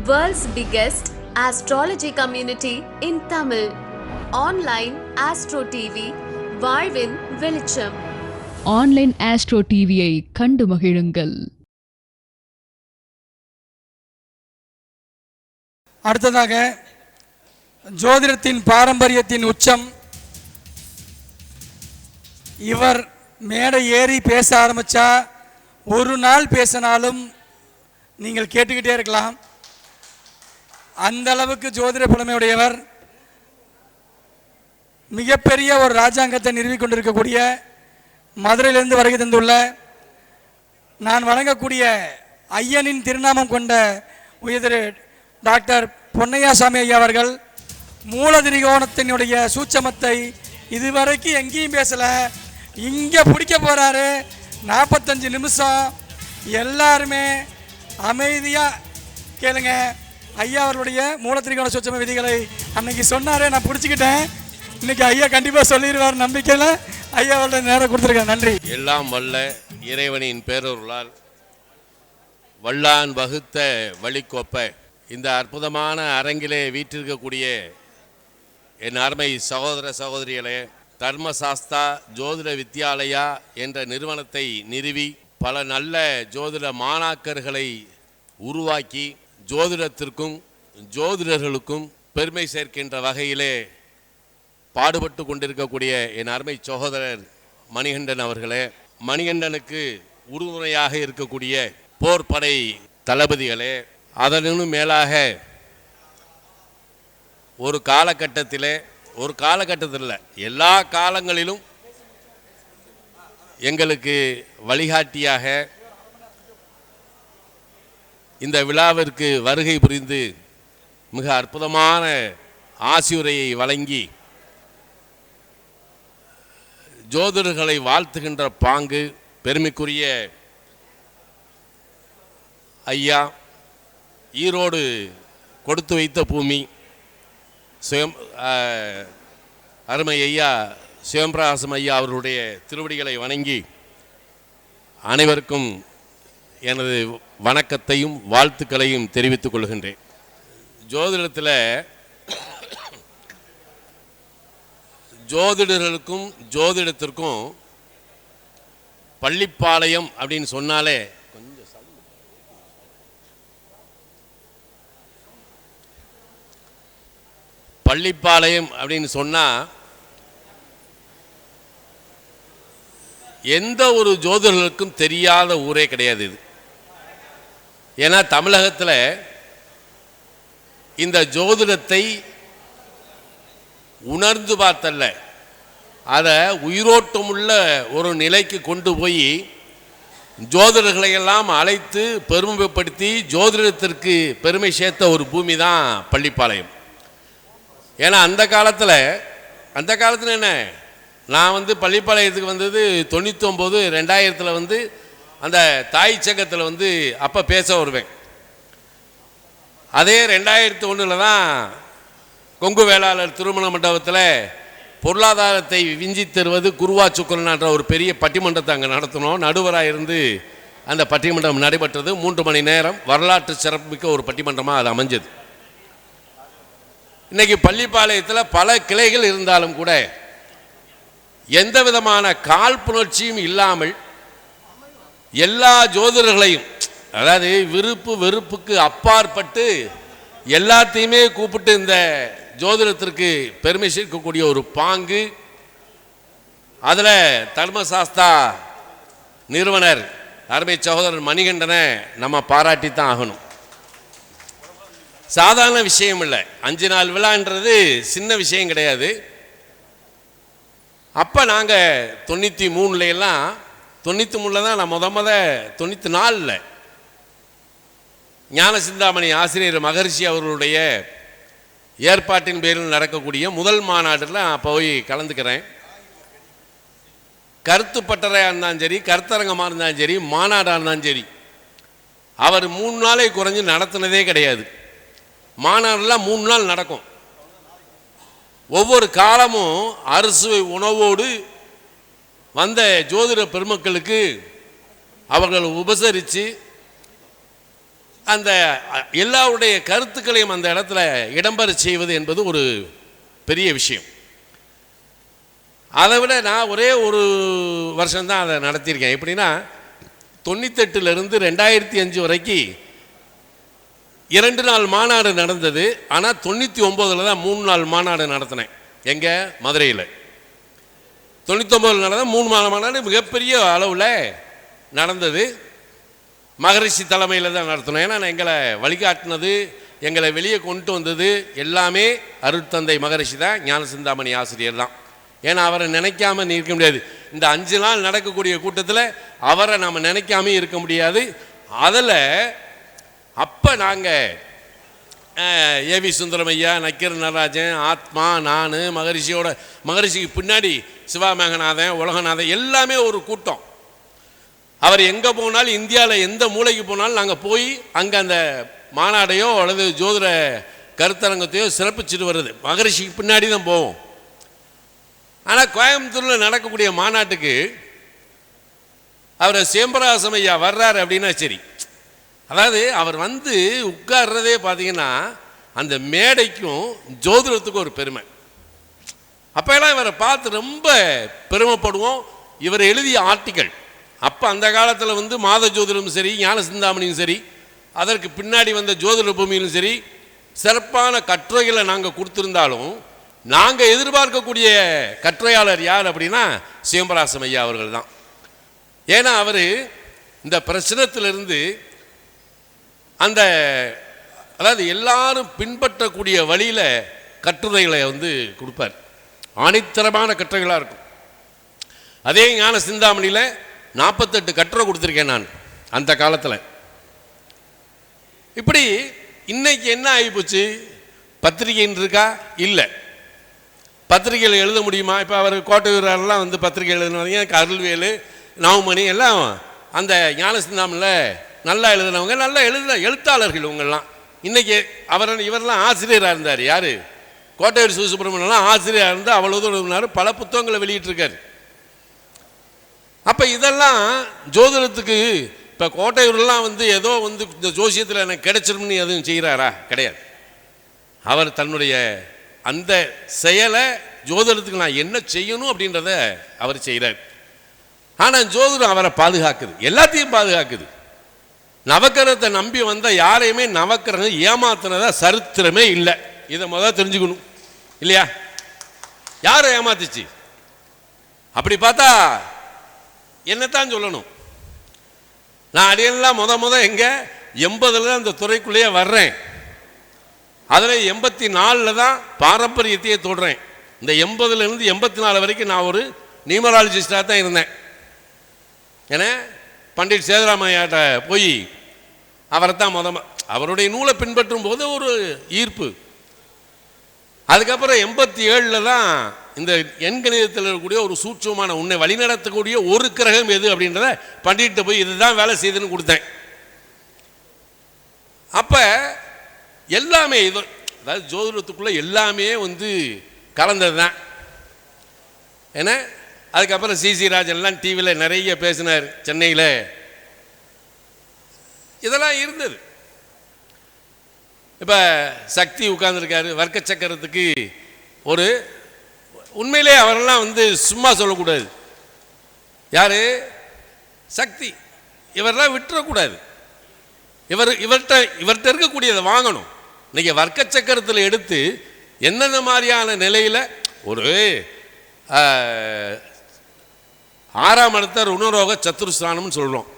World's biggest astrology community in Tamil. Online Astro TV, வாழ்வின் வெளிச்சம். Online astro டிவியை கண்டு மகிழுங்கள். அடுத்ததாக ஜோதிடத்தின் பாரம்பரியத்தின் உச்சம். இவர் மேடை ஏறி பேச ஆரம்பித்தா ஒரு நாள் பேசினாலும் நீங்கள் கேட்டுக்கிட்டே இருக்கலாம். அந்த அளவுக்கு ஜோதிட புலமையுடையவர். மிகப்பெரிய ஒரு ராஜாங்கத்தை நிறுவி கொண்டிருக்கக்கூடிய மதுரையிலிருந்து வருகை தந்துள்ள நான் வழங்கக்கூடிய ஐயனின் திருநாமம் கொண்ட உயர் டாக்டர் பொன்னையாசாமி ஐயா அவர்கள் மூலதிரிகோணத்தினுடைய சூட்சமத்தை இதுவரைக்கும் எங்கேயும் பேசலை, இங்கே பிடிக்க போகிறாரு. 45 நிமிஷம் எல்லாருமே அமைதியாக கேளுங்க. ஐயா அவர்களுடைய மூலத்திரிகோண சூட்சம விதிகளை அன்னைக்கு சொன்னாரே, நான் பிடிச்சிக்கிட்டேன். இன்னைக்கு ஐயா கண்டிப்பாக சொல்லிடுவார் நம்பிக்கையில். ஐயா அவருடைய நேரம் கொடுத்துருக்கேன். நன்றி. எல்லாம் வல்ல இறைவனின் பேரொருளால் வல்லான் வகுத்த வழிகோப்ப இந்த அற்புதமான அரங்கிலே வீற்றிருக்கக்கூடிய என் அருமை சகோதர சகோதரிகளே, தர்மசாஸ்தா ஜோதிட வித்யாலயா என்ற நிறுவனத்தை நிறுவி பல நல்ல ஜோதிட மாணாக்கர்களை உருவாக்கி ஜோதிடத்திற்கும் ஜோதிடர்களுக்கும் பெருமை சேர்க்கின்ற வகையிலே பாடுபட்டு கொண்டிருக்கக்கூடிய என் அருமை சகோதரர் மணிகண்டன் அவர்களே, மணிகண்டனுக்கு உறுதுணையாக இருக்கக்கூடிய போர்படை தளபதிகளே, அதனும் மேலாக ஒரு காலகட்டத்தில் எல்லா காலங்களிலும் எங்களுக்கு வழிகாட்டியாக இந்த விழாவிற்கு வருகை புரிந்து மிக அற்புதமான ஆசியுரையை வழங்கி ஜோதிடர்களை வாழ்த்துகின்ற பாங்கு பெருமைக்குரிய ஐயா, ஈரோடு கொடுத்து வைத்த பூமி அருமை ஐயா சிவம்பிரகாசம் ஐயா அவர்களுடைய திருவடிகளை வணங்கி அனைவருக்கும் எனது வணக்கத்தையும் வாழ்த்துக்களையும் தெரிவித்துக் கொள்கின்றேன். ஜோதிடத்தில் ஜோதிடர்களுக்கும் ஜோதிடத்திற்கும் பள்ளிப்பாளையம் அப்படின்னு சொன்னாலே பள்ளிப்பாளையம் அப்படின்னு சொன்னால் எந்த ஒரு ஜோதிடர்களுக்கும் தெரியாத ஊரே கிடையாது இது. ஏன்னா தமிழகத்தில் இந்த ஜோதிடத்தை உணர்ந்து பார்த்தல்ல, அதை உயிரோட்டமுள்ள ஒரு நிலைக்கு கொண்டு போய் ஜோதிடர்களையெல்லாம் அழைத்து பெருமைப்படுத்தி ஜோதிடத்திற்கு பெருமை சேர்த்த ஒரு பூமி தான் பள்ளிப்பாளையம். ஏன்னா அந்த காலத்தில் என்ன, நான் பள்ளிப்பாளையத்துக்கு வந்தது 99 2000 அந்த தாய் சங்கத்தில் அப்போ பேச வருவேன். அதே 2001 தான் கொங்கு வேளாளர் திருமண மண்டபத்தில் பொருளாதாரத்தை விஞ்சி தருவது குருவா சுக்கரனான்ற ஒரு பெரிய பட்டிமன்றத்தை அங்கே நடத்தினோம். நடுவராக இருந்து அந்த பட்டிமன்றம் நடைபெற்றது. 3 மணி நேரம் வரலாற்று சிறப்புமிக்க ஒரு பட்டிமன்றமாக அது அமைஞ்சது. இன்றைக்கி பள்ளிப்பாளையத்தில் பல கிளைகள் இருந்தாலும் கூட எந்த விதமான காழ்ப்புணர்ச்சியும் இல்லாமல் எல்லா ஜோதிடர்களையும், அதாவது விருப்பு வெறுப்புக்கு அப்பாற்பட்டு எல்லாத்தையுமே கூப்பிட்டு இந்த ஜோதிடத்திற்கு பெருமை சேர்க்கக்கூடிய ஒரு பாங்கு. அதில் தர்மசாஸ்தா நிறுவனர் அருமை சகோதரர் மணிகண்டனை நம்ம பாராட்டித்தான் ஆகணும். சாதாரண விஷயம் இல்லை. 5 நாள் விழான்றது சின்ன விஷயம் கிடையாது. அப்போ நாங்கள் 93 தான் நான் 94 ஞான சிந்தாமணி ஆசிரியர் மகரிஷி அவர்களுடைய ஏற்பாட்டின் பேரில் நடக்கக்கூடிய முதல் மாநாட்டில் நான் போய் கலந்துக்கிறேன். கருத்து பட்டறையாக இருந்தாலும் சரி, கருத்தரங்கமாக இருந்தாலும் சரி, மாநாடாக இருந்தாலும் சரி, அவர் 3 நாளை குறைஞ்சி நடத்தினதே கிடையாது. மாநாடெல்லாம் 3 நாள் நடக்கும். ஒவ்வொரு காலமும் அறுசுவை உணவோடு வந்த ஜோதிட பெருமக்களுக்கு அவர்கள் உபசரித்து அந்த எல்லாருடைய கருத்துக்களையும் அந்த இடத்துல இடம்பெற செய்வது என்பது ஒரு பெரிய விஷயம். அதை விட நான் ஒரே ஒரு வருஷம்தான் அதை நடத்தியிருக்கேன். எப்படின்னா 98லேருந்து 2005 வரைக்கும் 2 நாள் மாநாடு நடந்தது. ஆனால் 99 தான் 3 நாள் மாநாடு நடத்தினேன். எங்கே? மதுரையில். 99 நடந்த 3 நாள் மாநாடு மிகப்பெரிய அளவில் நடந்தது. மகரிஷி தலைமையில் தான் நடத்தினோம். ஏன்னா எங்களை வழிகாட்டினது, எங்களை வெளியே கொண்டு வந்தது எல்லாமே அருட்தந்தை மகரிஷி தான், ஞானசிந்தாமணி ஆசிரியர் தான். ஏன்னா அவரை நினைக்காம இருக்க முடியாது. இந்த 5 நாள் நடக்கக்கூடிய கூட்டத்தில் அவரை நம்ம நினைக்காம இருக்க முடியாது. அதில் அப்போ நாங்கள் ஏவி சுந்தரமையா, நக்கீர நடராஜன், ஆத்மா, நான், மகரிஷிக்கு பின்னாடி சிவா மேகநாதன், உலகநாதன் எல்லாமே ஒரு கூட்டம். அவர் எங்கே போனாலும், இந்தியாவில் எந்த மூலைக்கு போனாலும் நாங்கள் போய் அங்கே அந்த மாநாடையோ அல்லது ஜோதிட கருத்தரங்கத்தையோ சிறப்பிச்சுட்டு வருது. மகரிஷிக்கு பின்னாடி தான் போவோம். ஆனால் கோயம்புத்தூரில் நடக்கக்கூடிய மாநாட்டுக்கு அவர் சேம்பராசம் ஐயா வர்றாரு அப்படின்னா சரி. அதாவது அவர் வந்து உட்கார்றதே பார்த்தீங்கன்னா அந்த மேடைக்கும் ஜோதிடத்துக்கும் ஒரு பெருமை. அப்போல்லாம் இவரை பார்த்து ரொம்ப பெருமைப்படுவோம். இவர் எழுதிய ஆர்டிக்கல் அப்போ அந்த காலத்தில் வந்து மாத ஜோதிடமும் சரி, ஞான சிந்தாமணியும் சரி, அதற்கு பின்னாடி வந்த ஜோதிட பூமியிலும் சரி, சிறப்பான கட்டுரைகளை நாங்கள் கொடுத்துருந்தாலும் நாங்கள் எதிர்பார்க்கக்கூடிய கட்டுரையாளர் யார் அப்படின்னா சிவம்பராசம் ஐயா அவர்கள் தான். ஏன்னா அவர் இந்த பிரச்சனத்திலிருந்து அந்த அதாவது எல்லாரும் பின்பற்றக்கூடிய வழியில் கட்டுரைகளை வந்து கொடுப்பார். ஆணித்தரமான கட்டுரைகளாக இருக்கும். அதே ஞான சிந்தாமணியில் 48 கட்டுரை கொடுத்துருக்கேன் நான் அந்த காலத்தில். இப்படி இன்னைக்கு என்ன ஆகிப்போச்சு? பத்திரிகைன்னு இருக்கா? இல்லை. பத்திரிகையில் எழுத முடியுமா? இப்போ அவர் கோட்டையூரெல்லாம் வந்து பத்திரிகை எழுதுனவங்க, அருள்வேலு, நவமணி எல்லாம் அந்த ஞான சிந்தாமணியில் நல்லா எழுதுனவங்க, நல்லா எழுத்தாளர்கள் இவங்கெல்லாம். இன்றைக்கி இவரெல்லாம் ஆசிரியராக இருந்தார். யார்? கோட்டையூர் சிவசுப்ரமணியெல்லாம் ஆசிரியராக இருந்து அவ்வளோ பல புத்தகங்களை வெளியிட்டிருக்காரு. அப்போ இதெல்லாம் ஜோதிடத்துக்கு இப்போ கோட்டையூர்லாம் வந்து ஏதோ வந்து இந்த ஜோசியத்தில் எனக்கு கிடைச்சிரும்னு எதுவும் செய்கிறாரா? கிடையாது. அவர் தன்னுடைய அந்த செயலை ஜோதிடத்துக்கு நான் என்ன செய்யணும் அப்படின்றத அவர் செய்கிறார். ஆனால் ஜோதிடம் அவரை பாதுகாக்குது, எல்லாத்தையும் பாதுகாக்குது. நவக்கிரகத்தை நம்பி வந்த யாரையுமே நவக்கிரகம் ஏமாத்தினதா சரித்திரமே இல்லை. இதை முதல்ல தெரிஞ்சுக்கணும் இல்லையா? யாரை ஏமாத்துச்சு? அப்படி பார்த்தா என்னத்தான் சொல்லணும். நான் அடியெல்லாம் முத எங்கே 80ல் தான் இந்த துறைக்குள்ளேயே வர்றேன். அதில் 84ல் தான் பாரம்பரியத்தையே தொடுறேன். இந்த 80லேருந்து 84 வரைக்கும் நான் ஒரு நியூமராலஜிஸ்டாக தான் இருந்தேன். ஏன்னா பண்டிட் சேதுராமையாட்ட போய் அவரை தான் அவருடைய நூலை பின்பற்றும் போது ஒரு ஈர்ப்பு. அதுக்கப்புறம் 87ல் தான் இந்த எண்கணிதத்தில் இருக்கக்கூடிய ஒரு சூட்சமான உன்னை வழிநடத்தக்கூடிய ஒரு கிரகம் எது அப்படின்றத பண்டிகிட்ட போய் இதுதான் வேலை செய்துன்னு கொடுத்தேன். அப்போ எல்லாமே இது அதாவது ஜோதிடத்துக்குள்ளே எல்லாமே வந்து கலந்தது தான். ஏன்னா அதுக்கப்புறம் சிசி ராஜன்லாம் டிவியில் நிறைய பேசினார் சென்னையில். இதெல்லாம் இருந்தது. இப்போ சக்தி உட்கார்ந்துருக்காரு வர்க்க சக்கரத்துக்கு. ஒரு உண்மையிலே அவரெல்லாம் வந்து சும்மா சொல்லக்கூடாது. யார்? சக்தி. இவரெல்லாம் விட்டுறக்கூடாது. இவர்கிட்ட இருக்கக்கூடியதை வாங்கணும். இன்றைக்கி வர்க்க சக்கரத்தில் எடுத்து என்னென்ன மாதிரியான நிலையில் ஒரு 6ஆம் இடத்த ருணரோக சத்துருஸ்தானம்னு சொல்கிறோம்.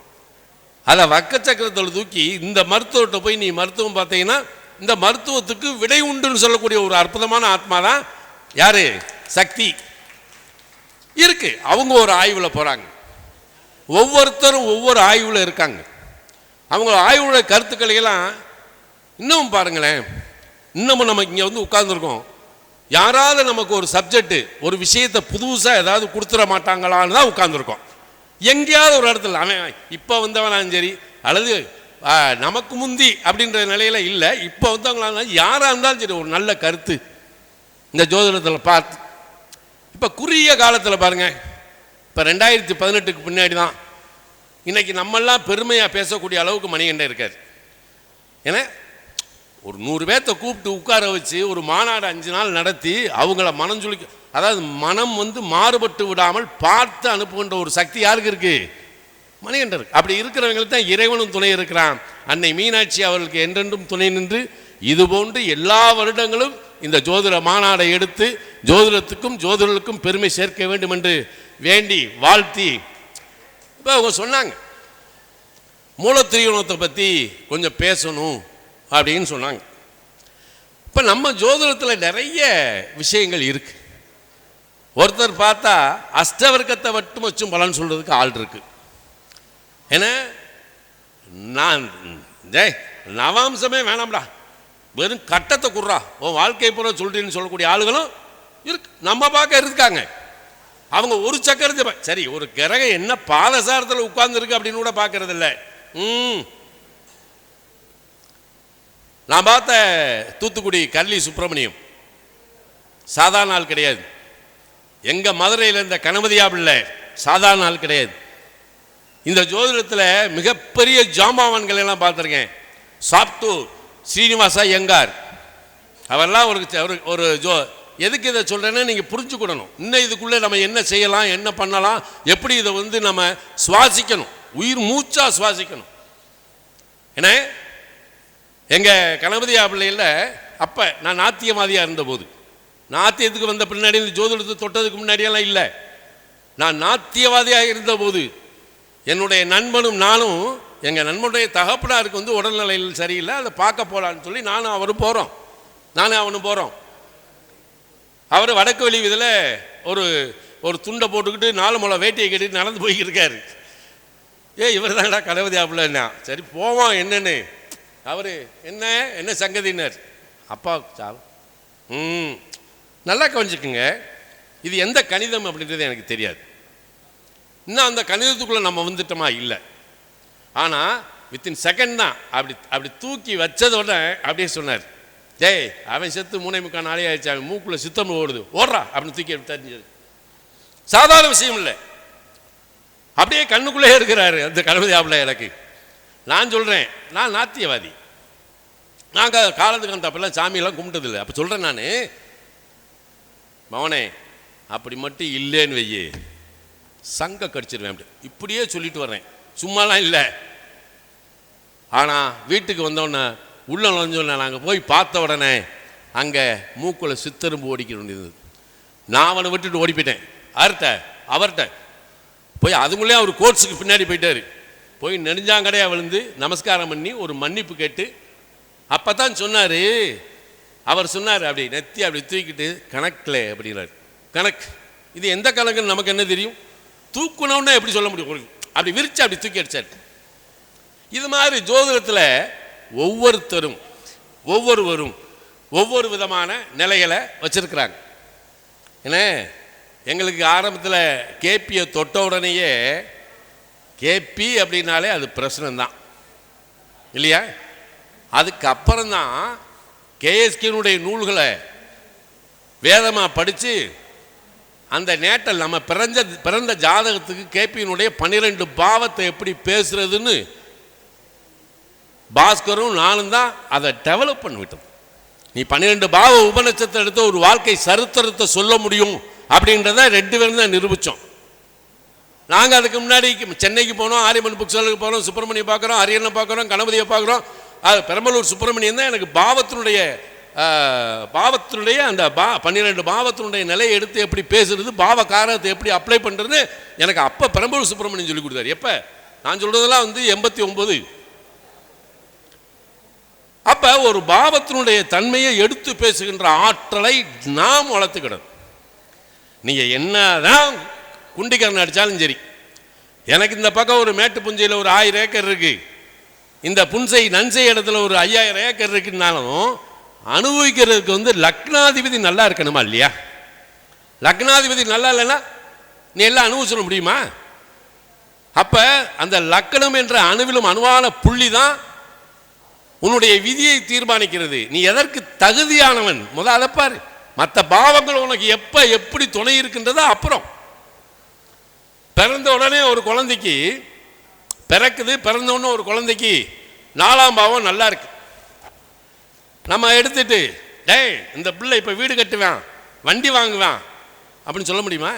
அதை வர்க்க சக்கரத்தில் தூக்கி இந்த மருத்துவர்கிட்ட போய் நீ மருத்துவம் பார்த்தீங்கன்னா இந்த மருத்துவத்துக்கு விடை உண்டுன்னு சொல்லக்கூடிய ஒரு அற்புதமான ஆத்மா தான் யார்? சக்தி இருக்கு. அவங்க ஒரு ஆய்வில் போகிறாங்க. ஒவ்வொருத்தரும் ஒவ்வொரு ஆய்வில் இருக்காங்க. அவங்க ஆய்வுடைய கருத்துக்களையெல்லாம் இன்னமும் பாருங்களேன். இன்னமும் நம்ம இங்கே வந்து உட்கார்ந்துருக்கோம். யாராவது நமக்கு ஒரு சப்ஜெக்டு ஒரு விஷயத்தை புதுசாக ஏதாவது கொடுத்துட மாட்டாங்களான்னு தான் உட்கார்ந்துருக்கோம். எங்கேயாவது ஒரு இடத்துல அவன் இப்போ வந்தவனாலும் சரி அல்லது நமக்கு முந்தி அப்படின்ற நிலையில் இல்லை, இப்போ வந்தவங்களாம் யாராக இருந்தாலும் சரி ஒரு நல்ல கருத்து இந்த ஜோதிடத்தில் பார்த்து இப்போ குறுகிய காலத்தில் பாருங்கள். இப்போ 2018க்கு பின்னாடி தான் இன்றைக்கி நம்மெல்லாம் பெருமையாக பேசக்கூடிய அளவுக்கு மணிகண்டன் இருக்கார். ஏன்னா ஒரு 100 பேர்த்த கூப்பிட்டு உட்கார வச்சு ஒரு மாநாடு 5 நாள் நடத்தி அவங்கள மனம் சொல்லி, அதாவது மனம் மாறுபட்டு விடாமல் பார்த்து அனுப்புகின்ற ஒரு சக்தி யாருக்கு இருக்கு? மணிகண்டருக்கு. அப்படி இருக்கிறவங்களுக்கு தான் இறைவனும் துணை இருக்கிறான். அன்னை மீனாட்சி அவர்களுக்கு என்றென்றும் துணை நின்று இதுபோன்று எல்லா வருடங்களும் இந்த ஜோதிட மாநாடை எடுத்து ஜோதிடத்துக்கும் ஜோதிடர்களுக்கும் பெருமை சேர்க்க வேண்டும் என்று வேண்டி வாழ்த்தி, இப்போ அவங்க சொன்னாங்க மூலத்திரியோணத்தை பற்றி கொஞ்சம் பேசணும் அப்படின்னு சொன்னாங்க. இப்போ நம்ம ஜோதிடத்தில் நிறைய விஷயங்கள் இருக்கு. ஒருத்தர் பார்த்தா அஷ்டவர்க்கத்தை மட்டும் வச்சும் பலன் சொல்றதுக்கு ஆள் இருக்கு. ஏன்னா நான் நவாம்சமே வேணாம்டா, வெறும் கட்டத்தை குடுறா உன் வாழ்க்கை பூரா சொல்றேன்னு சொல்லக்கூடிய ஆளுகளும் இருக்கு. நம்ம பார்க்க இருக்காங்க. அவங்க ஒரு சக்கரத்தை சரி ஒரு கிரகம் என்ன பாதசாரத்தில் உட்கார்ந்து இருக்கு அப்படின்னு கூட பார்க்கறது இல்லை. நான் பார்த்த தூத்துக்குடி கர்லி சுப்பிரமணியம் சாதாரண ஆள் கிடையாது. எங்க மதுரையில் இருந்த கணபதியா பிள்ளை சாதாரண ஆள் கிடையாது. இந்த ஜோதிடத்தில் மிகப்பெரிய ஜாம்பவான்கள் எல்லாம் பார்த்துருக்கேன். சாப்தூர் ஸ்ரீனிவாசா ஐயங்கார் அவரெல்லாம் ஒரு எதுக்கு இதை சொல்றேன்னா நீங்க புரிஞ்சுக்கணும். இன்னும் இதுக்குள்ளே நம்ம என்ன செய்யலாம், என்ன பண்ணலாம், எப்படி இதை நம்ம சுவாசிக்கணும், உயிர் மூச்சா சுவாசிக்கணும். ஏன்னா எங்க கணபதியா பிள்ளையில் அப்ப நான் நாத்தியவாதியா இருந்தபோது, நாத்தியத்துக்கு வந்த பின்னாடி ஜோதிடத்தை தொட்டதுக்கு முன்னாடியெல்லாம் இல்லை, நான் நாத்தியவாதியாக இருந்தபோது என்னுடைய நண்பனும் நானும், எங்கள் நண்பனுடைய தகப்பனாருக்கு உடல்நிலையில் சரியில்லை, அதை பார்க்க போகலான்னு சொல்லி நானும் அவனும் போகிறோம். அவர் வடக்கு வெளி இதில் ஒரு துண்டை போட்டுக்கிட்டு 4 முளை வேட்டியை கட்டிட்டு நடந்து போய்கிட்டு இருக்காரு. இவர் தான்டா கணபதி ஆப்பிள்னா, சரி போவோம் என்னன்னு. அவர் என்ன சங்கதினார். அப்பா சாவு நல்லா கவனிச்சுக்குங்க. இது எந்த கணிதம் அப்படின்றது எனக்கு தெரியாது. இன்னும் அந்த கணிதத்துக்குள்ளே நம்ம வந்துட்டோமா இல்லை. ஆனால் வித்தின் செகண்ட் தான் அப்படி தூக்கி வச்சதோட அப்படியே சொன்னார், அவன் செத்து 3.25 நாளே ஆயிடுச்சு, அவன் மூக்குள்ள சித்தம் ஓடுறா அப்படின்னு தூக்கி தெரிஞ்சது. சாதாரண விஷயம் இல்லை. அப்படியே கண்ணுக்குள்ளே இருக்கிறாரு அந்த கணபதி ஆப்பிள்ள. எனக்கு நான் சொல்கிறேன், நான் நாத்தியவாதி. நாங்கள் காலத்துக்கு அந்த அப்பெல்லாம் சாமியெல்லாம் கும்பிட்டதில்லை. அப்போ சொல்கிறேன் நான், மவனே அப்படி மட்டும் இல்லைன்னு வையே சங்க கடிச்சிருவேன். அப்படி இப்படியே சொல்லிட்டு வர்றேன், சும்மாலாம் இல்லை. ஆனால் வீட்டுக்கு வந்தோடனே உள்ள நுழைஞ்சோடனே நாங்கள் போய் பார்த்த உடனே அங்கே மூக்குள்ள சித்தரும்பு ஓடிக்க வேண்டியது. நான் அவனை விட்டுட்டு ஓடி போயிட்டேன். அவர்கிட்ட போய் அதுக்குள்ளே அவர் கோர்ட்ஸுக்கு பின்னாடி போயிட்டார். போய் நெடுஞ்சாங்கடையாக விழுந்து நமஸ்காரம் பண்ணி ஒரு மன்னிப்பு கேட்டு அப்போ தான் சொன்னார். அவர் சொன்னார், அப்படி நெத்தி அப்படி தூக்கிட்டு கணக்கில் அப்படின்னாரு. கணக்கு இது எந்த கணக்குன்னு நமக்கு என்ன தெரியும்? தூக்கணும்னா எப்படி சொல்ல முடியும்? அப்படி விரிச்சு அப்படி தூக்கி அடிச்சார். இது மாதிரி ஜோதிடத்தில் ஒவ்வொருத்தரும் ஒவ்வொருவரும் ஒவ்வொரு விதமான நிலைகளை வச்சிருக்கிறாங்க. ஏன்னா எங்களுக்கு ஆரம்பத்தில் கேபியை தொட்ட உடனேயே கேபி அப்படின்னாலே அது பிரச்சனை தான் இல்லையா? அதுக்கப்புறம்தான் கேஎஸ்கேனுடைய நூல்களை வேதமாக படித்து அந்த நேட்டல் நம்ம பிறந்த ஜாதகத்துக்கு கேபியினுடைய 12 பாவத்தை எப்படி பேசுறதுன்னு பாஸ்கரும் நானும் தான் அதை டெவலப் பண்ணிவிட்டோம். நீ 12 பாவ உபநட்சத்தை எடுத்து ஒரு வாழ்க்கை சரித்திரத்தை சொல்ல முடியும் அப்படின்றத 2 பேரும் தான் நிரூபித்தோம். நாங்கள் அதுக்கு முன்னாடி சென்னைக்கு போனோம், ஆரியமன் புக் ஸ்டாலுக்கு போனோம், சுப்பிரமணியம் பார்க்குறோம், அரியனை பார்க்குறோம், கணபதியை பார்க்குறோம். அது பெரம்பலூர் சுப்பிரமணியம் தான் எனக்கு பாவத்தினுடைய அந்த 12 பாவத்தினுடைய நிலையை எடுத்து எப்படி பேசுறது, பாவ காரத்தை எப்படி அப்ளை பண்ணுறது எனக்கு அப்போ பெரம்பலூர் சுப்பிரமணியம் சொல்லி கொடுத்தாரு. எப்போ நான் சொல்கிறதெல்லாம் 89. அப்போ ஒரு பாவத்தினுடைய தன்மையை எடுத்து பேசுகின்ற ஆற்றலை நாம் வளர்த்துக்கிடணும். நீங்கள் என்னதான் குண்டிக்கரணை அடித்தாலும் சரி, எனக்கு இந்த பக்கம் ஒரு மேட்டு புஞ்சையில் ஒரு 1000 ஏக்கர் இருக்கு, இந்த புன்சை நன்சை இடத்துல ஒரு 5000 ஏக்கர் இருக்குன்னாலும் அனுபவிக்கிறதுக்கு லக்னாதிபதி நல்லா இருக்கணுமா இல்லையா? லக்னாதிபதி நல்லா இல்லைன்னா நீ எல்லாம் அனுபவிச்சிட முடியுமா? அப்ப அந்த லக்னம் என்ற அணுவிலும் அணுவான புள்ளி தான் உன்னுடைய விதியை தீர்மானிக்கிறது. நீ எதற்கு தகுதியானவன் முதல்ல அதை பாரு. மற்ற பாவங்கள் உனக்கு எப்ப எப்படி துணை இருக்கின்றதோ அப்புறம். பிறந்த உடனே ஒரு குழந்தைக்கு பிறக்குது, பிறந்த உடனே ஒரு குழந்தைக்கு 4ஆம் பாவம் நல்லா இருக்கு, நம்ம எடுத்துட்டு டேய் இந்த பிள்ளை இப்போ வீடு கட்டுவேன் வண்டி வாங்குவேன் அப்படின்னு சொல்ல முடியுமா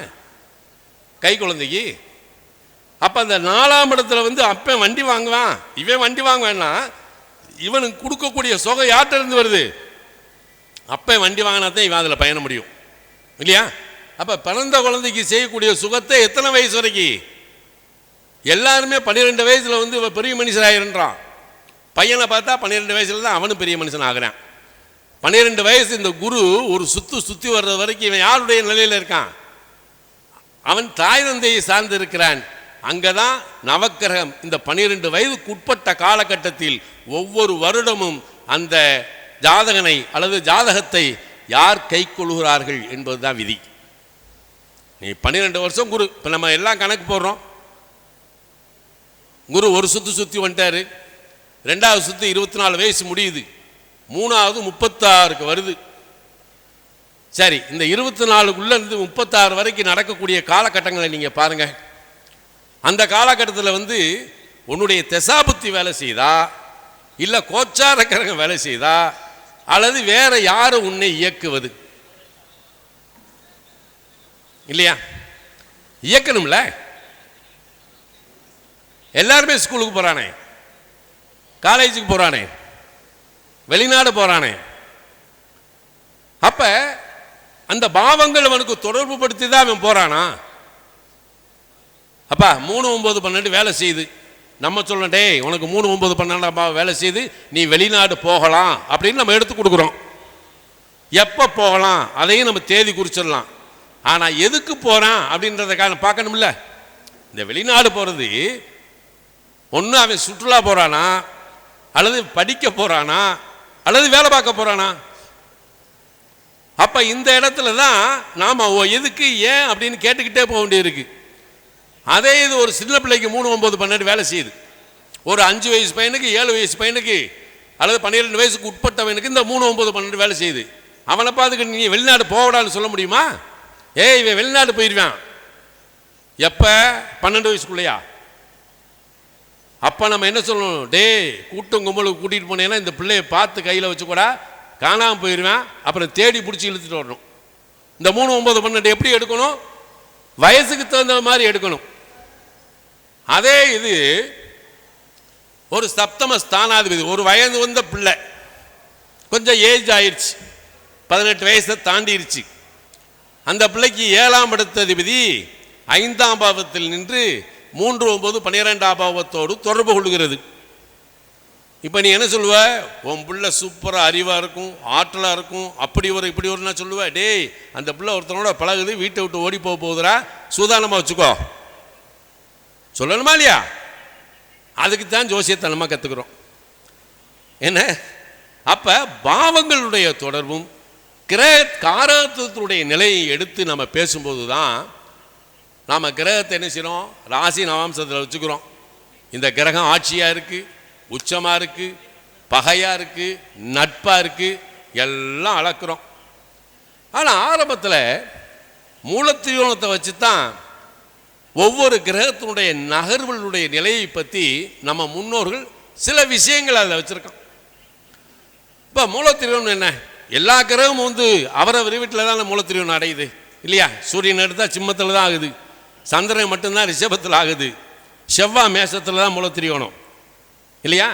கை குழந்தைக்கு? அப்போ அந்த 4ஆம் இடத்துல வந்து அப்பன் வண்டி வாங்குவான் இவன் வண்டி வாங்குவேன்னா இவனுக்கு கொடுக்கக்கூடிய சொகை யார்கிட்ட இருந்து வருது? அப்பன் வண்டி வாங்கினா தான் இவன் அதில் பயண முடியும் இல்லையா? அப்போ பிறந்த குழந்தைக்கு செய்யக்கூடிய சுகத்தை எத்தனை வயசு வரைக்கும்? எல்லாருமே 12 வயசில் வந்து பெரிய மனுஷனாயிருன்றான். பையனை பார்த்தா 12 வயசுல தான் அவனும் பெரிய மனுஷன் ஆகிறான். 12 வயசு இந்த குரு ஒரு சுற்றி வர்றது வரைக்கும் இவன் யாருடைய நிலையில் இருக்கான்? அவன் தாய் தந்தையை சார்ந்து இருக்கிறான். அங்கே தான் நவக்கிரகம் இந்த 12 வயதுக்கு உட்பட்ட காலகட்டத்தில் ஒவ்வொரு வருடமும் அந்த ஜாதகனை அல்லது ஜாதகத்தை யார் கை கொள்கிறார்கள் என்பது தான் விதி. நீ 12 வருஷம் குரு, இப்போ நம்ம எல்லாம் கணக்கு போடுறோம். குரு ஒரு சுற்றி வந்துட்டாரு, 2வது சுற்று 24 வயசு முடியுது, 3வது 36க்கு வருது. சரி, இந்த 24க்குள்ளே இருந்து 36 வரைக்கும் நடக்கக்கூடிய காலகட்டங்களை நீங்கள் பாருங்கள். அந்த காலகட்டத்தில் வந்து உன்னுடைய தசாபுத்தி வேலை செய்தா, இல்லை கோச்சாரக்கரங்க வேலை செய்தா, அல்லது வேற யாரும் உன்னை இயக்குவது இல்லையா? இயக்கணும்ல. எல்லாருமே ஸ்கூலுக்கு போகிறானே, காலேஜுக்கு போகிறானே, வெளிநாடு போகிறானே. அப்போ அந்த பாவங்கள் அவனுக்கு தொடர்பு படுத்தி தான் அவன் போகிறானா? அப்பா 3, 9, 12 வேலை செய்யுது. நம்ம சொல்லணும் டேய் உனக்கு 3, 9, 12 வேலை செய்து நீ வெளிநாடு போகலாம் அப்படின்னு நம்ம எடுத்து கொடுக்குறோம். எப்போ போகலாம் அதையும் நம்ம தேதி குறிச்சிடலாம். ஆனால் எதுக்கு போகிறான் அப்படின்றத பார்க்கணும்ல. இந்த வெளிநாடு போகிறது ஒன்று அவன் சுற்றுலா போகிறானா, அல்லது படிக்க போகிறானா, அல்லது வேலை பார்க்க போகிறானா? அப்போ இந்த இடத்துல தான் நாம் எதுக்கு ஏன் அப்படின்னு கேட்டுக்கிட்டே போக வேண்டியிருக்கு. அதே இது ஒரு சின்ன பிள்ளைக்கு 3, 9, 12 வேலை செய்யுது. ஒரு 5 வயசு பையனுக்கு, 7 வயசு பையனுக்கு, அல்லது 12 வயசுக்கு உட்பட்டவனுக்கு இந்த 3, 9, 12 வேலை செய்யுது. அவனை பார்த்துக்கிட்டு நீ வெளிநாடு போகடான்னு சொல்ல முடியுமா? ஏய் இவன் வெளிநாடு போயிடுவான். எப்போ? 12 வயசுக்குள்ளையா? அப்போ நம்ம என்ன சொல்லணும்? டேய் கூட்டம் கும்பலுக்கு கூட்டிகிட்டு போனேன்னா இந்த பிள்ளையை பார்த்து கையில் வச்சுக்கூடா, காணாமல் போயிடுவேன், அப்புறம் தேடி பிடிச்சி இழுத்துட்டு வரணும். இந்த 3, 9, 12 எப்படி எடுக்கணும்? வயசுக்கு தகுந்த மாதிரி எடுக்கணும். அதே இது ஒரு சப்தம ஸ்தானாதிபதி, ஒரு வயது வந்த பிள்ளை, கொஞ்சம் ஏஜ் ஆயிடுச்சு, 18 வயசை தாண்டிடுச்சு. அந்த பிள்ளைக்கு 7ஆம் இடத்ததிபதி 5ஆம் பாவத்தில் நின்று 3, 9, 12ஆம் பாவத்தோடு தொடர்பு கொள்கிறது. இப்போ நீ என்ன சொல்லுவ? உன் பிள்ளை சூப்பராக அறிவாக இருக்கும், ஆற்றலாக இருக்கும், அப்படி ஒரு இப்படி ஒரு நான் சொல்லுவேன். டேய் அந்த பிள்ளை ஒருத்தனோட பழகுது, வீட்டை விட்டு ஓடி போக போகுதுரா, சூதானமாக வச்சுக்கோ சொல்லணுமா இல்லையா? அதுக்கு தான் ஜோசியத்தை நம்ம கற்றுக்குறோம். என்ன? அப்போ பாவங்களுடைய தொடர்பும் காரகத்துவத்துடைய நிலையை எடுத்து நம்ம பேசும்போது தான் நாம் கிரகத்தை என்ன செய்கிறோம்? ராசி நவாம்சத்தில் வச்சுக்கிறோம். இந்த கிரகம் ஆட்சியாக இருக்குது, உச்சமாக இருக்குது, பகையாக இருக்குது, நட்பாக இருக்குது, எல்லாம் அளக்குறோம். ஆனால் ஆரம்பத்தில் மூலத்திரியோணத்தை வச்சு தான் ஒவ்வொரு கிரகத்தினுடைய நகர்வுகளுடைய நிலையை பற்றி நம்ம முன்னோர்கள் சில விஷயங்கள் அதில் வச்சுருக்கோம். இப்போ மூலத்திரியோணம் என்ன? எல்லா கிரகமும் வந்து அவரவர் வீட்டில் தான் மூலத்திரியோணம் அடையுது இல்லையா? சூரியன் எடுத்தால் சிம்மத்தில் தான் ஆகுது, சந்திரன் மட்டும்தான் ரிஷபத்தில் ஆகுது, செவ்வாய் மேசத்தில் தான் மூலத்திரியோணம் இல்லையா?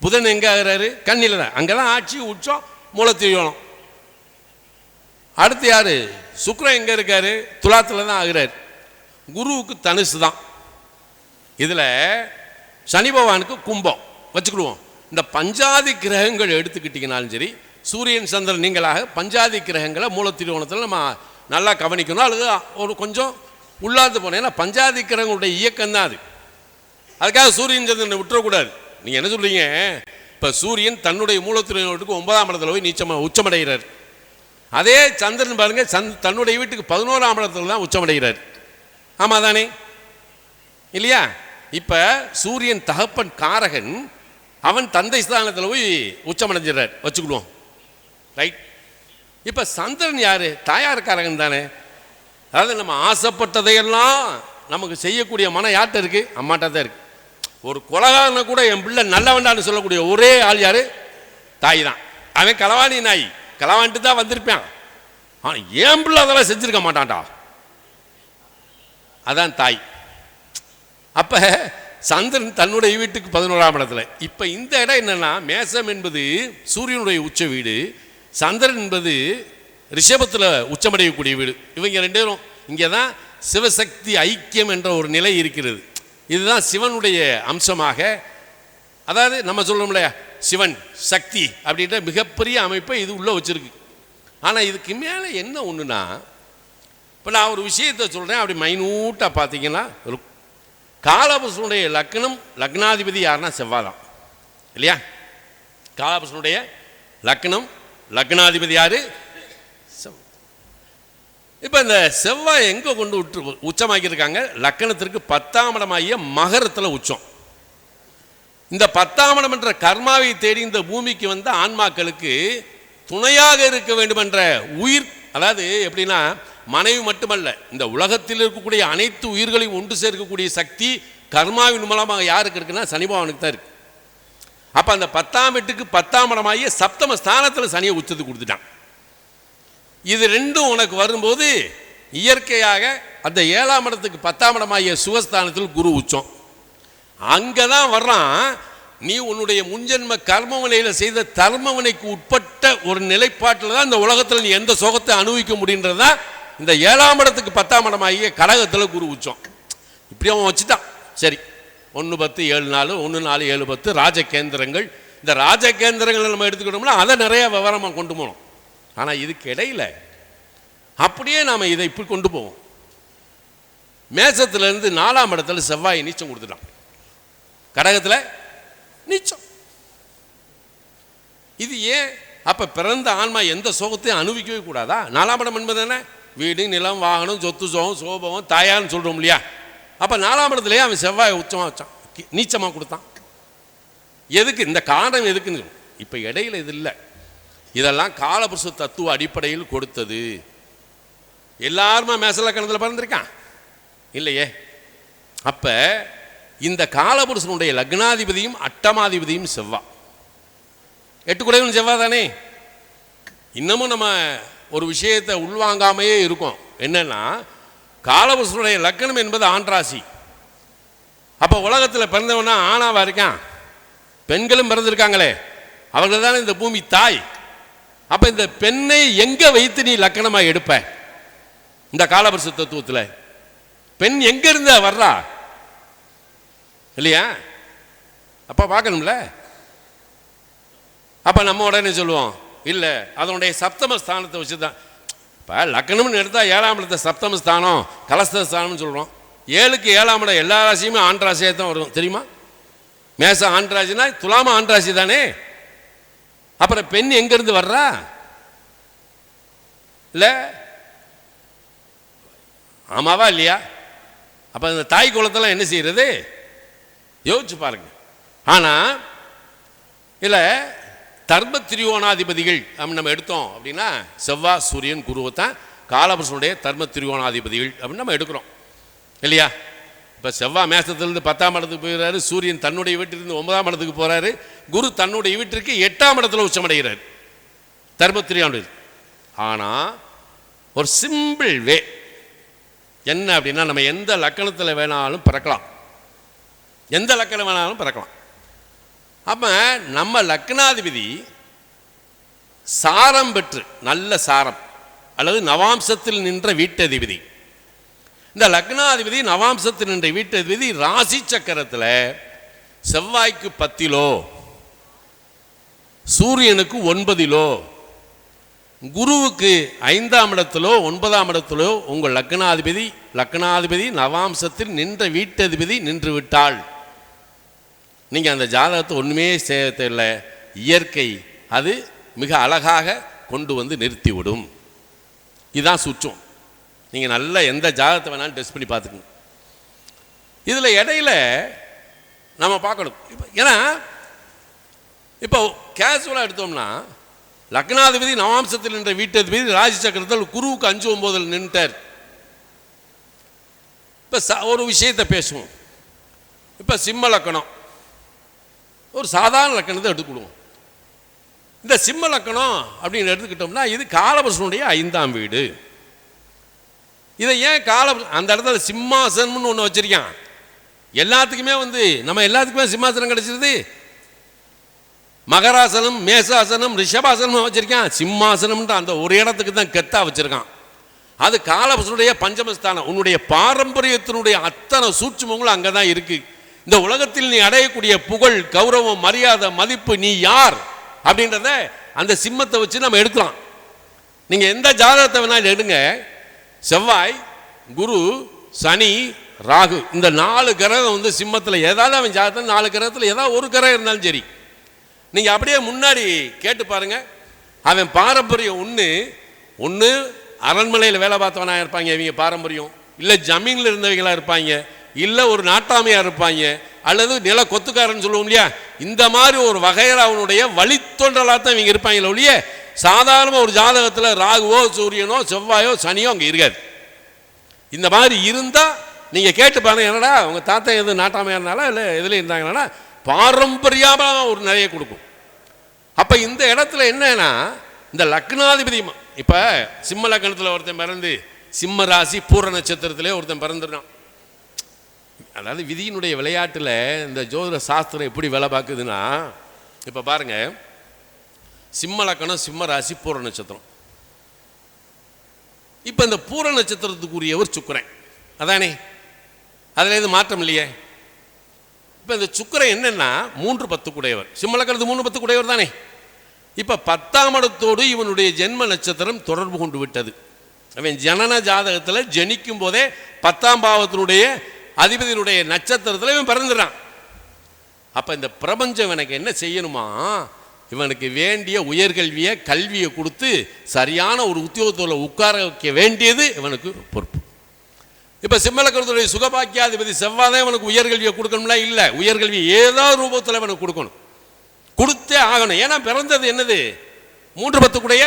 புதன் எங்கே ஆகிறாரு? கண்ணில் தான், அங்கே தான் ஆட்சி உச்சம் மூலத்திரியோணம். அடுத்து யார்? சுக்கிரன் எங்கே இருக்காரு? துலாத்தில் தான் ஆகிறார். குருவுக்கு தனுசு தான். இதில் சனி பகவானுக்கு கும்பம் வச்சுக்கிடுவோம். இந்த பஞ்சாதி கிரகங்கள் எடுத்துக்கிட்டிங்கனாலும் சரி, சூரியன் சந்திரன் நீங்களாக பஞ்சாதி கிரகங்களை மூலத்திரியோணத்தில் நம்ம நல்லா கவனிக்கணும். அல்லது ஒரு கொஞ்சம் உள்ளாந்து போனோம். ஏன்னா பஞ்சாதி கிரகங்களுடைய இயக்கம் தான் அது. அதுக்காக சூரியன் சந்திரனை விட்டுறக்கூடாது. நீங்கள் என்ன சொல்கிறீங்க? இப்போ சூரியன் தன்னுடைய மூலத்திரியோணத்துக்கு 9ஆம் இடத்துல போய் உச்சமடைகிறார். அதே சந்திரன் பாருங்கள், தன்னுடைய வீட்டுக்கு 11ஆம் இடத்துல தான் உச்சமடைகிறார். ஆமாம் தானே இல்லையா? இப்போ சூரியன் தகப்பன் காரகன், அவன் தந்தை ஸ்தானத்தில் போய் உச்சமடைஞ்சிடறார் வச்சுக்கிடுவோம். ரைட். இப்போ சந்திரன் யார்? தாயார் காரகன் தானே. அதாவது நம்ம ஆசைப்பட்டதையெல்லாம் நமக்கு செய்யக்கூடிய மனம் யார்கிட்ட இருக்குது? அம்மாட்ட தான் இருக்குது. ஒரு கொலகாரனை கூட என் பிள்ளை நல்ல வேண்டான்னு சொல்லக்கூடிய ஒரே ஆள் யார்? தாய் தான். அவன் களவாணி நாய், களவான்ட்டு தான் வந்திருப்பான். ஆனால் ஏன் பிள்ளை அதெல்லாம் செஞ்சுருக்க மாட்டான்டா. அதான் தாய். அப்போ சந்திரன் தன்னுடைய வீட்டுக்கு 11ஆம் இடத்துல. இப்போ இந்த இடம் என்னன்னா, மேசம் என்பது சூரியனுடைய உச்ச வீடு, சந்திரன் என்பது ரிஷபத்தில் உச்சமடையக்கூடிய வீடு. இவங்க ரெண்டு பேரும் இங்கே தான் சிவசக்தி ஐக்கியம் என்ற ஒரு நிலை இருக்கிறது. இதுதான் சிவனுடைய அம்சமாக, அதாவது நம்ம சொல்லணும்ல சிவன் சக்தி அப்படின்ற மிகப்பெரிய அமைப்பை இது உள்ளே வச்சுருக்கு. ஆனால் இதுக்கு மேலே என்ன ஒன்றுனா, இப்போ நான் ஒரு விஷயத்தை சொல்கிறேன், அப்படி மைனூட்டாக பார்த்தீங்கன்னா, காலபுருஷனுடைய லக்னம் லக்னாதிபதி யாருன்னா செவ்வாய் தான் இல்லையா? காலபுருஷனுடைய லக்னம் லக்னாதிபதி யாரு? இப்போ இந்த செவ்வாய் எங்கே கொண்டு விட்டு உச்சமாக்கியிருக்காங்க? லக்கணத்திற்கு 10ஆம் இடமாகிய மகரத்தில் உச்சம். இந்த 10ஆம் இடம் என்ற கர்மாவை தேடி இந்த பூமிக்கு வந்த ஆன்மாக்களுக்கு துணையாக இருக்க வேண்டும் என்ற உயிர், அதாவது எப்படின்னா மனைவி மட்டுமல்ல, இந்த உலகத்தில் இருக்கக்கூடிய அனைத்து உயிர்களையும் ஒன்று சேர்க்கக்கூடிய சக்தி கர்மாவின் மூலமாக யாருக்கு இருக்குன்னா சனி பகவானுக்கு தான் இருக்கு. அப்போ அந்த 10ஆம் வீட்டுக்கு 10ஆம் இடமாகிய சப்தம ஸ்தானத்தில் சனியை உச்சத்துக்கு கொடுத்துட்டான். இது ரெண்டும் உனக்கு வரும்போது இயற்கையாக அந்த 7ஆம் இடத்துக்கு 10ஆம் இடமாகிய சுகஸ்தானத்தில் குரு உச்சம். அங்கே தான் வர்றான். நீ உன்னுடைய முன்ஜென்ம கர்மவினையில் செய்த தர்மவினைக்கு உட்பட்ட ஒரு நிலைப்பாட்டில் தான் இந்த உலகத்தில் நீ எந்த சோகத்தை அனுபவிக்க முடியுன்றதா இந்த 7ஆம் இடத்துக்கு 10ஆம் இடமாகிய கடகத்தில் குரு உச்சம். இப்படி அவன் வச்சுட்டான். சரி, 1-10 7-4 1-4 7-10 ராஜகேந்திரங்கள். இந்த ராஜகேந்திரங்களை நம்ம எடுத்துக்கிட்டோம்னா அதை நிறைய விவரமாக கொண்டு போகணும். ஆனால் இதுக்கு இடையில் அப்படியே நாம் இதை இப்படி கொண்டு போவோம். மேசத்திலிருந்து 4ஆம் இடத்துல செவ்வாய் நீச்சம் கொடுத்துட்டான், கடகத்தில் நீச்சம். இது ஏன்? அப்போ பிறந்த ஆன்மா எந்த சோகத்தையும் அனுபவிக்கவே கூடாதா? 4ஆம் இடம் என்பது என்ன? வீடு, நிலம், வாகனம், சொத்து, சோகம், சோபம், தாயான்னு சொல்கிறோம் இல்லையா? அப்போ 4ஆம் இடத்துலேயே அவன் செவ்வாய் உச்சமாக வச்சான், நீச்சமாக கொடுத்தான். எதுக்கு? இந்த காரணம் எதுக்குன்னு. இப்போ இடையில இது இல்லை. இதெல்லாம் காலபுருஷ தத்துவ அடிப்படையில் கொடுத்தது. எல்லாருமே மேசலக்கணத்தில் பிறந்திருக்கான் இல்லையே? அப்போ இந்த காலபுருஷனுடைய லக்னாதிபதியும் அட்டமாதிபதியும் செவ்வாய், 8 குடைவன் செவ்வாய் தானே. இன்னமும் நம்ம ஒரு விஷயத்தை உள்வாங்காமையே இருக்கும். என்னன்னா, காலபுருஷனுடைய லக்னம் என்பது ஆண்ராசி. அப்போ உலகத்தில் பிறந்தவனா ஆணாவா இருக்கான்? பெண்களும் பிறந்திருக்காங்களே, அவர்கள் தானே இந்த பூமி தாய். அப்போ இந்த பெண்ணை எங்கே வைத்து நீ லக்கணமாக எடுப்ப? இந்த காலபுருஷ தத்துவத்தில் பெண் எங்கிருந்து வர்றா இல்லையா? அப்போ பார்க்கணும்ல. அப்போ நம்ம உடனே சொல்லுவோம், இல்லை அதனுடைய சப்தம ஸ்தானத்தை வச்சு தான். இப்போ லக்னம்னு எடுத்தால் 7ஆம் இடத்தை சப்தம ஸ்தானம் கலஸ்த ஸ்தானம்னு சொல்கிறோம். 7க்கு 7ஆம் இடம் எல்லா ராசியுமே ஆண் ராசியாக தான் வரும் தெரியுமா? மேசம் ஆண் ராசினா துலாம ஆண் ராசி தானே. அப்புறம் பெண் எங்கேருந்து வர்றா? இல்லை ஆமாவா இல்லையா? அப்போ இந்த தாய் குலத்தெல்லாம் என்ன செய்கிறது யோசிச்சு பாருங்க. ஆனால் இல்லை தர்ம திரியோணாதிபதிகள் நம்ம எடுத்தோம் அப்படின்னா செவ்வாய் சூரியன் குருவை தான் காலபுருஷனுடைய தர்ம திரியோணாதிபதிகள் அப்படின்னு நம்ம எடுக்கிறோம் இல்லையா? இப்போ செவ்வாய் மேசத்திலிருந்து 10ஆம் இடத்துக்கு போயிடுறாரு, சூரியன் தன்னுடைய வீட்டிலிருந்து 9ஆம் இடத்துக்கு போகிறாரு, குரு தன்னுடைய வீட்டிற்கு 8ஆம் இடத்துல உச்சமடைகிறார் தர்ம திரியோணாதிபதி. ஆனால் ஒரு சிம்பிள் வே என்ன அப்படின்னா, நம்ம எந்த லக்கணத்தில் வேணாலும் பிறக்கலாம், எந்த லக்கணம் வேணாலும் பிறக்கலாம். அப்போ நம்ம லக்னாதிபதி சாரம் பெற்று நல்ல சாரம் அல்லது நவாம்சத்தில் நின்ற வீட்டதிபதி. இந்த லக்னாதிபதி நவாம்சத்தில் நின்ற வீட்டதிபதி ராசி சக்கரத்தில் செவ்வாய்க்கு 10 சூரியனுக்கு 9, குருவுக்கு 5ஆம் இடத்திலோ 9ஆம் இடத்திலோ உங்கள் லக்னாதிபதி நவாம்சத்தில் நின்ற வீட்டதிபதி நின்று விட்டால் நீங்கள் அந்த ஜாதகத்தை ஒன்றுமே செய்ய தேவையில்லை, இயற்கை அது மிக அழகாக கொண்டு வந்து நிறுத்திவிடும். இதுதான் சுற்றம். நீங்கள் நல்ல எந்த ஜாதகத்தை வேணாலும் டெஸ்ட் பண்ணி பார்த்துக்கணும். இதில் இடையில நம்ம பார்க்கணும். ஏன்னா இப்போ கேஷுவலாக எடுத்தோம்னா லக்னாதிபதி நவாம்சத்தில் நின்ற வீட்டதிபதி ராசி சக்கரத்தில் குருவுக்கு 5, 9 நின்றார். இப்போ ஒரு விஷயத்தை பேசுவோம். இப்போ சிம்ம லக்கணம் ஒரு சாதாரண லக்கணத்தை எடுத்துக்கிடுவோம். இந்த சிம்ம லக்கணம் அப்படின்னு எடுத்துக்கிட்டோம்னா இது காலபுருஷனுடைய 5ஆம் வீடு. இதை ஏன் அந்த இடத்துல சிம்மாசனம்னு ஒன்று வச்சிருக்கான். எல்லாத்துக்குமே நம்ம எல்லாத்துக்குமே சிம்மாசனம் கிடைச்சிருது. மகராசனம், மேசாசனம், ரிஷபாசனம் வச்சிருக்கான். சிம்மாசனம்ன்ற அந்த ஒரு இடத்துக்கு தான் கெத்தா வச்சிருக்கான். அது காலபுருஷனுடைய பஞ்சமஸ்தானம். உன்னுடைய பாரம்பரியத்தினுடைய அத்தனை சூட்சுமங்களும் அங்கே தான் இருக்கு. இந்த உலகத்தில் நீ அடையக்கூடிய புகழ், கௌரவம், மரியாதை, மதிப்பு, நீ யார் அப்படின்றத அந்த சிம்மத்தை வச்சு நம்ம எடுக்கலாம். நீங்க எந்த ஜாதகத்தை வேணாலும் எடுங்க. செவ்வாய், குரு, சனி, ராகு, இந்த 4 கிரகம் சிம்மத்தில் ஏதாவது அவன் ஜாதகத்தில் 4 கிரகத்தில் ஏதாவது ஒரு கிரகம் இருந்தாலும் சரி, நீங்க அப்படியே முன்னாடி கேட்டு பாருங்க. அவன் பாரம்பரியம் ஒன்று அரண்மனையில் வேலை பார்த்தவனாக இருப்பாங்க இவங்க பாரம்பரியம், இல்லை ஜமீனில் இருந்தவங்களா இருப்பாங்க, இல்லை ஒரு நாட்டாமையாக இருப்பாங்க, அல்லது நில கொத்துக்காரன்னு சொல்லுவோம் இல்லையா, இந்த மாதிரி ஒரு வகையில் அவனுடைய வழித்தொன்றலாக தான் இவங்க இருப்பாங்களே ஒழிய சாதாரண ஒரு ஜாதகத்தில் ராகுவோ சூரியனோ செவ்வாயோ சனியோ அங்கே இருக்காது. இந்த மாதிரி இருந்தால் நீங்கள் கேட்டு பாருங்க, என்னடா உங்கள் தாத்தா எது நாட்டாமையாக இருந்தாலும் இல்லை எதில் இருந்தாங்கன்னா பாரம்பரியமாக ஒரு நிறைய கொடுக்கும். அப்போ இந்த இடத்துல என்னன்னா இந்த லக்னாதிபதி இப்போ சிம்ம லக்னத்தில் ஒருத்தன் பிறந்து சிம்ம ராசி பூர நட்சத்திரத்திலே ஒருத்தன் பிறந்துடுறான். அதாவது விதியினுடைய விளையாட்டில் இந்த ஜோதிட சாஸ்திரம் எப்படி வேலை பார்க்குதுன்னா, இப்போ பாருங்க, சிம்ம லக்னம், சிம்ம ராசி, பூர நட்சத்திரம். இப்போ இந்த பூர நட்சத்திரத்துக்குரியவர் சுக்கிரன் அதானே, அதில் எதுவும் மாற்றம் இல்லையே. இப்போ இந்த சுக்கிரன் என்னன்னா 3-10 கூடையவர், சிம்ம லக்னத்து 3-10 கூடையவர் தானே. இப்போ 10ஆம் இடத்தோடு இவனுடைய ஜென்ம நட்சத்திரம் தொடர்பு கொண்டு விட்டது. அவன் ஜனன ஜாதகத்தில் ஜனிக்கும் போதே 10ஆம் பாவத்தினுடைய அதிபதியினுடைய நட்சத்திரத்தில் இவன் பிறந்துடுறான். அப்போ இந்த பிரபஞ்சம் எனக்கு என்ன செய்யணுமா, இவனுக்கு வேண்டிய உயர்கல்வியை கல்வியை கொடுத்து சரியான ஒரு உத்தியோகத்தில் உட்கார வைக்க வேண்டியது இவனுக்கு பொறுப்பு. இப்போ சிம்மலக்கணத்துடைய சுகபாக்கியாதிபதி செவ்வாதான் இவனுக்கு உயர்கல்வியை கொடுக்கணும்னா இல்லை, உயர்கல்வி ஏதோ ரூபத்தில் இவனுக்கு கொடுக்கணும், கொடுத்தே ஆகணும். ஏன்னா பிறந்தது என்னது 3-10 கூடைய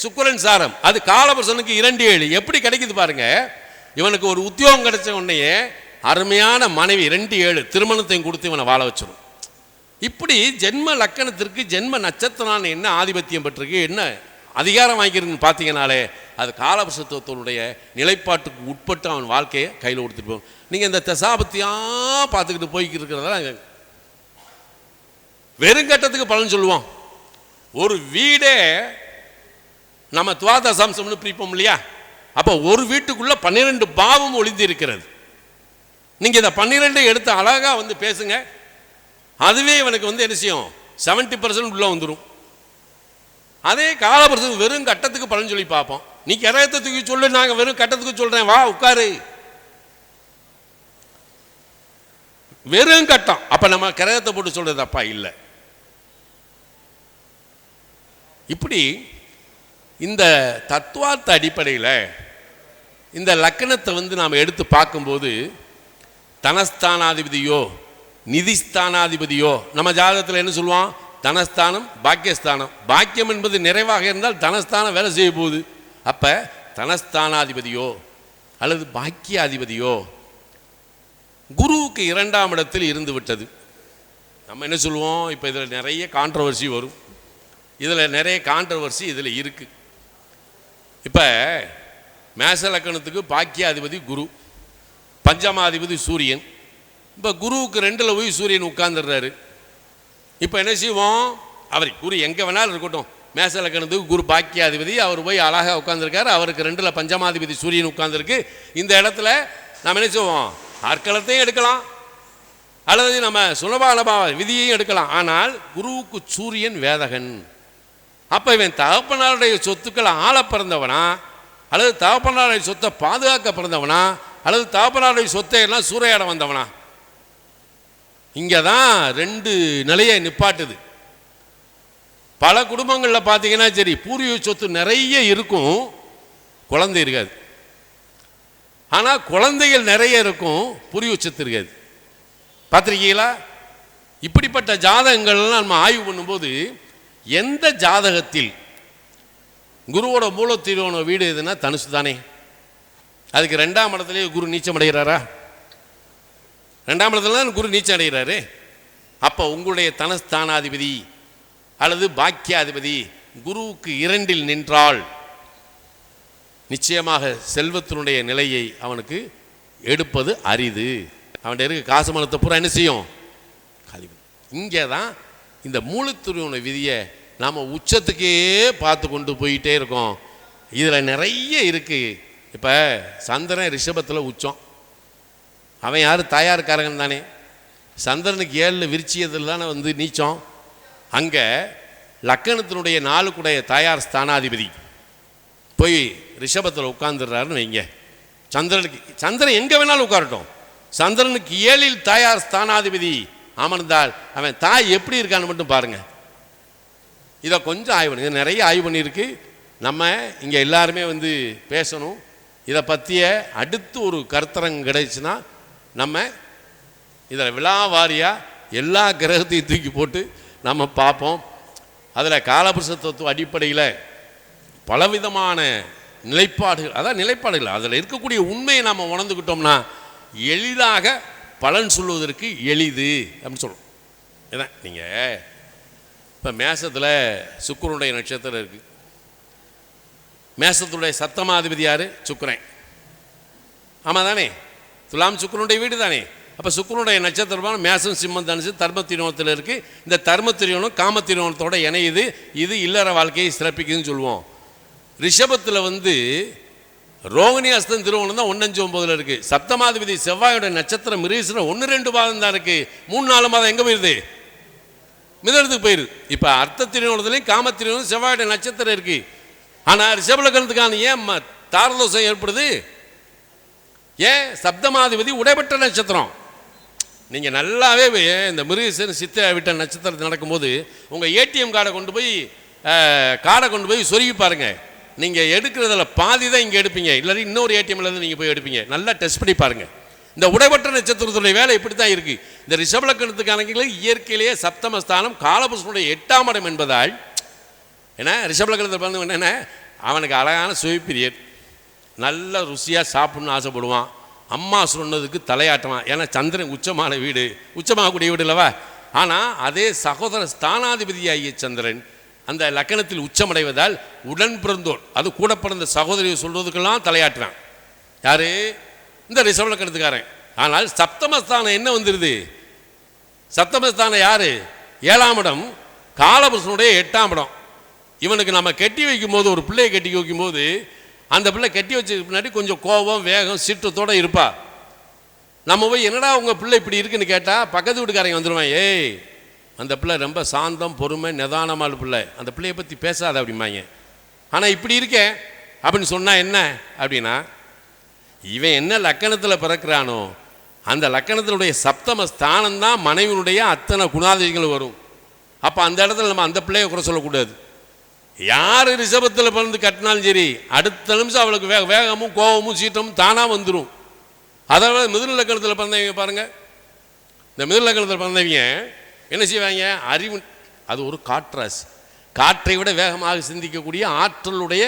சுக்கிரன் சாரம், அது காலபுருஷனுக்கு 2-7 எப்படி கிடைக்குது பாருங்க. இவனுக்கு ஒரு உத்தியோகம் கிடைச்ச உடனே அருமையான மனைவி 2-7 திருமணத்தையும் கொடுத்து இவனை வாழ வச்சிடும். இப்படி ஜென்ம லக்கணத்திற்கு ஜென்ம நட்சத்திரம் என்ன ஆதிபத்தியம் பெற்றிருக்கு, என்ன அதிகாரம் வாங்கிருக்குன்னு பார்த்தீங்கனாலே அது காலபுருஷத்துவத்தினுடைய நிலைப்பாட்டுக்கு உட்பட்டு அவன் வாழ்க்கையை கையில் கொடுத்துட்டு போகும். நீங்கள் இந்த தசாபத்தியாக பார்த்துக்கிட்டு போய்கிட்டு இருக்கிறதால வெறும் கட்டத்துக்கு பலன் சொல்லுவோம். ஒரு வீடே நம்ம துவாதசாம்சம்னு பிரிப்போம் இல்லையா, அப்போ ஒரு வீட்டுக்குள்ள 12 பாவம் ஒளிந்து இருக்கிறது. நீங்கள் இந்த 12 எடுத்து அழகாக பேசுங்க, அதுவே இவனுக்கு என்ன செய்யும் 70% உள்ள வந்துடும். அதே காலபுருஷன் வெறும் கட்டத்துக்கு பலன் சொல்லி பார்ப்போம். நீ கிரகத்தை தூக்கி சொல்லு, நாங்கள் வெறும் கட்டத்துக்கு சொல்றேன், வா உட்காரு. வெறும் கட்டம், அப்ப நம்ம கிரகத்தை போட்டு சொல்றது தப்பா இல்லை. இப்படி இந்த தத்துவார்த்த அடிப்படையில் இந்த லக்கணத்தை நாம் எடுத்து பார்க்கும்போது தனஸ்தானாதிபதியோ நிதிஸ்தானாதிபதியோ நம்ம ஜாதகத்தில் என்ன சொல்லுவான், தனஸ்தானம் பாக்கியஸ்தானம். பாக்கியம் என்பது நிறைவாக இருந்தால் தனஸ்தானம் வேலை செய்ய போகுது. அப்போ தனஸ்தானாதிபதியோ அல்லது பாக்கியாதிபதியோ குருவுக்கு 2ஆம் இடத்தில் இருந்து விட்டது. நம்ம என்ன சொல்லுவோம், இப்போ இதில் நிறைய கான்ட்ரவர்சி வரும், இதில் நிறைய கான்ட்ரவர்சி இதில் இருக்குது. இப்போ மேச லக்கணத்துக்கு பாக்கியாதிபதி குரு, பஞ்சமாதிபதி சூரியன். இப்போ குருவுக்கு 2ல் போய் சூரியன் உட்கார்ந்துடுறாரு. இப்போ என்ன செய்வோம், அவர் குரு எங்கே வேணாலும் இருக்கட்டும், மேச லக்கணத்துக்கு குரு பாக்கியாதிபதி, அவர் போய் அழகாக உட்கார்ந்துருக்காரு, அவருக்கு 2ல் பஞ்சமாதிபதி சூரியன் உட்கார்ந்துருக்கு. இந்த இடத்துல நம்ம என்ன செய்வோம், அற்களத்தையும் எடுக்கலாம் அல்லது நம்ம சுலபாலபா விதியையும் எடுக்கலாம். ஆனால் குருவுக்கு சூரியன் வேதகன். அப்போ இவன் தகப்பனாருடைய சொத்துக்களை ஆள பிறந்தவனா அல்லது தகப்பனாருடைய சொத்தை பாதுகாக்க பிறந்தவனா அல்லது தகப்பனாருடைய சொத்தை எல்லாம் சூறையாட வந்தவனா? இங்கே தான் 2 நிலையை நிப்பாட்டுது. பல குடும்பங்களில் பார்த்தீங்கன்னா சரி, பூர்வீக சொத்து நிறைய இருக்கும், குழந்தை இருக்காது. ஆனால் குழந்தைகள் நிறைய இருக்கும், பூர்வீக சொத்து இருக்காது. பார்த்துருக்கீங்களா? இப்படிப்பட்ட ஜாதகங்கள்லாம் நம்ம ஆய்வு பண்ணும்போது எந்த ஜாதகத்தில் குருவோட மூலத்திரோன வீடு எதுனா தனுசு தானே, அதுக்கு 2ஆம் இடத்துலேயே குரு நீச்சம் அடைகிறாரா? 2ஆம் இடத்துல தான் குரு நீச்சம் அடைகிறாரு. அப்போ உங்களுடைய தனஸ்தானாதிபதி அல்லது பாக்கியாதிபதி குருவுக்கு 2 நின்றால் நிச்சயமாக செல்வத்தினுடைய நிலையை அவனுக்கு எடுப்பது அரிது. அவன்கிட்ட இருக்க காசு மனத்தை பூரா என்ன செய்யும்? இங்கே தான் இந்த மூலத்திருவன விதியை நாம் உச்சத்துக்கே பார்த்து கொண்டு போயிட்டே இருக்கோம். இதில் நிறைய இருக்குது. இப்போ சந்திரன் ரிஷபத்தில் உச்சம். அவன் யார்? தாயாருக்காரங்கன்னு தானே. சந்திரனுக்கு 7 விருச்சியத்தில் தானே வந்து நீச்சம். அங்கே லக்கணத்தினுடைய 4 தாயார் ஸ்தானாதிபதி போய் ரிஷபத்தில் உட்கார்ந்துடுறாருன்னு வைங்க. சந்திரன் எங்கே வேணாலும் உட்காரட்டும். சந்திரனுக்கு 7 தாயார் ஸ்தானாதிபதி அமர்ந்தால் அவன் தாய் எப்படி இருக்கான்னு மட்டும் பாருங்க. இதை கொஞ்சம் ஆய்வு பண்ணி, நிறைய ஆய்வு பண்ணியிருக்கு. நம்ம இங்கே எல்லாருமே வந்து பேசணும். இதை பற்றிய அடுத்து ஒரு கருத்தரங்கு கிடைச்சுன்னா நம்ம இதில் விழாவாரியாக எல்லா கிரகத்தையும் தூக்கி போட்டு நம்ம பார்ப்போம். அதில் காலபுருஷ தத்துவ அடிப்படையில் பலவிதமான நிலைப்பாடுகள், அதான் நிலைப்பாடுகள், அதில் இருக்கக்கூடிய உண்மையை நாம் உணர்ந்துக்கிட்டோம்னா எளிதாக பலன் சொல்வதற்கு எளிது அப்படின்னு சொல்லுவோம். இதான் நீங்கள் இப்போ மேசத்தில் சுக்கிரனுடைய நட்சத்திரம் இருக்குது. மேசத்துடைய சப்தமாதிபதி யார்? சுக்கிரன். ஆமாம் தானே? துலாம் சுக்கிரனுடைய வீடு தானே. அப்போ சுக்கிரனுடைய நட்சத்திரமான மேசம், சிம்மம், தனுசு தர்ம திரியோணத்தில் இருக்குது. இந்த தர்ம திரியோணம் காம திரியோணத்தோட இணையுது. இது இல்லற வாழ்க்கையை சிறப்பிக்குதுன்னு சொல்லுவோம். ரிஷபத்தில் வந்து ரோகிணி அஸ்தம் திருவோணம் தான் 1-5-9 இருக்குது. சப்தமாதிபதி செவ்வாயோட நட்சத்திரம் மிருகசீரிஷம் 1-2 பாதம் தான் இருக்குது. 3-4 மாதம் எங்கே போயிடுது? மிதனத்துக்கு போயிடுது. இப்போ அர்த்த திரியோணத்துலேயும் காம திரியோணம் செவ்வாயோட நட்சத்திரம் இருக்குது. ஆனால் ரிஷபலக்கணத்துக்கான ஏன் தாரதோஷம் ஏற்படுது? ஏன்? சப்தமாதிபதி உடைபெற்ற நட்சத்திரம். நீங்கள் நல்லாவே இந்த மிருகசீரிஷம் சித்திரை விட்ட நட்சத்திரத்தில் நடக்கும்போது உங்கள் ஏடிஎம் கார்டை கொண்டு போய் சொருகி பாருங்கள். நீங்கள் எடுக்கிறதில் பாதி தான் இங்கே எடுப்பீங்க, இல்லாட்டி இன்னொரு ஏடிஎம்லேருந்து நீங்கள் போய் எடுப்பீங்க. நல்லா டெஸ்ட் பண்ணி பாருங்கள். இந்த உடைபெற்ற நட்சத்திரத்துடைய வேலை இப்படி தான் இருக்குது. இந்த ரிஷபலக்கணத்துக்கான இயற்கையிலேயே சப்தமஸ்தானம் காலபுருஷனுடைய 8ஆம் இடம் என்பதால் ஏன்னா ரிஷபலக்கணத்தில் பிறந்து என்ன அவனுக்கு அழகான சுவைப்பிரியர், நல்ல ருசியாக சாப்பிட்ணுன்னு ஆசைப்படுவான். அம்மா சொன்னதுக்கு தலையாட்டுவான். ஏன்னா சந்திரன் உச்சமான வீடு, உச்சமாகக்கூடிய வீடு இல்லவா. ஆனால் அதே சகோதர ஸ்தானாதிபதியாகிய சந்திரன் அந்த லக்கணத்தில் உச்சமடைவதால் உடன் பிறந்தோர், அது கூட பிறந்த சகோதரியை சொல்வதுக்கெல்லாம் தலையாட்டுறான். யாரு? இந்த ரிஷபலக்கணத்துக்காரன். ஆனால் சப்தமஸ்தானம் என்ன வந்துடுது? சப்தமஸ்தானம் யாரு? 7ஆம் இடம் காலபுருஷனுடைய 8ஆம் இடம். இவனுக்கு நம்ம கட்டி வைக்கும்போது, ஒரு பிள்ளையை கட்டி வைக்கும்போது அந்த பிள்ளை கட்டி வச்சதுக்கு முன்னாடி கொஞ்சம் கோபம், வேகம், சீற்றத்தோடு இருப்பா. நம்ம போய் என்னடா உங்கள் பிள்ளை இப்படி இருக்குன்னு கேட்டால் பக்கத்து வீட்டுக்காரங்க வந்துடுவான். ஏய், அந்த பிள்ளை ரொம்ப சாந்தம், பொறுமை, நிதானமான பிள்ளை, அந்த பிள்ளையை பற்றி பேசாத அப்படிம்பாங்க. ஆனால் இப்படி இருக்கேன் அப்படின்னு சொன்னால் என்ன அப்படின்னா, இவன் என்ன லக்கணத்தில் பிறக்கிறானோ அந்த லக்கணத்தினுடைய சப்தம ஸ்தானம்தான் மனைவினுடைய அத்தனை குணாதிசயங்கள் வரும். அப்போ அந்த இடத்துல நம்ம அந்த பிள்ளையை குறை சொல்லக்கூடாது. யார் ரிஷபத்தில் பிறந்து கட்டினாலும் சரி, அடுத்த நிமிஷம் அவளுக்கு வேகமும் கோபமும் சீற்றமும் தானாக வந்துடும். அதாவது மிதுன லக்கணத்தில் பிறந்தவங்க பாருங்கள். இந்த மிதுன லக்கணத்தில் பிறந்தவங்க என்ன செய்வாங்க? அறிவு, அது ஒரு காற்றாசி. காற்றை விட வேகமாக சிந்திக்கக்கூடிய ஆற்றலுடைய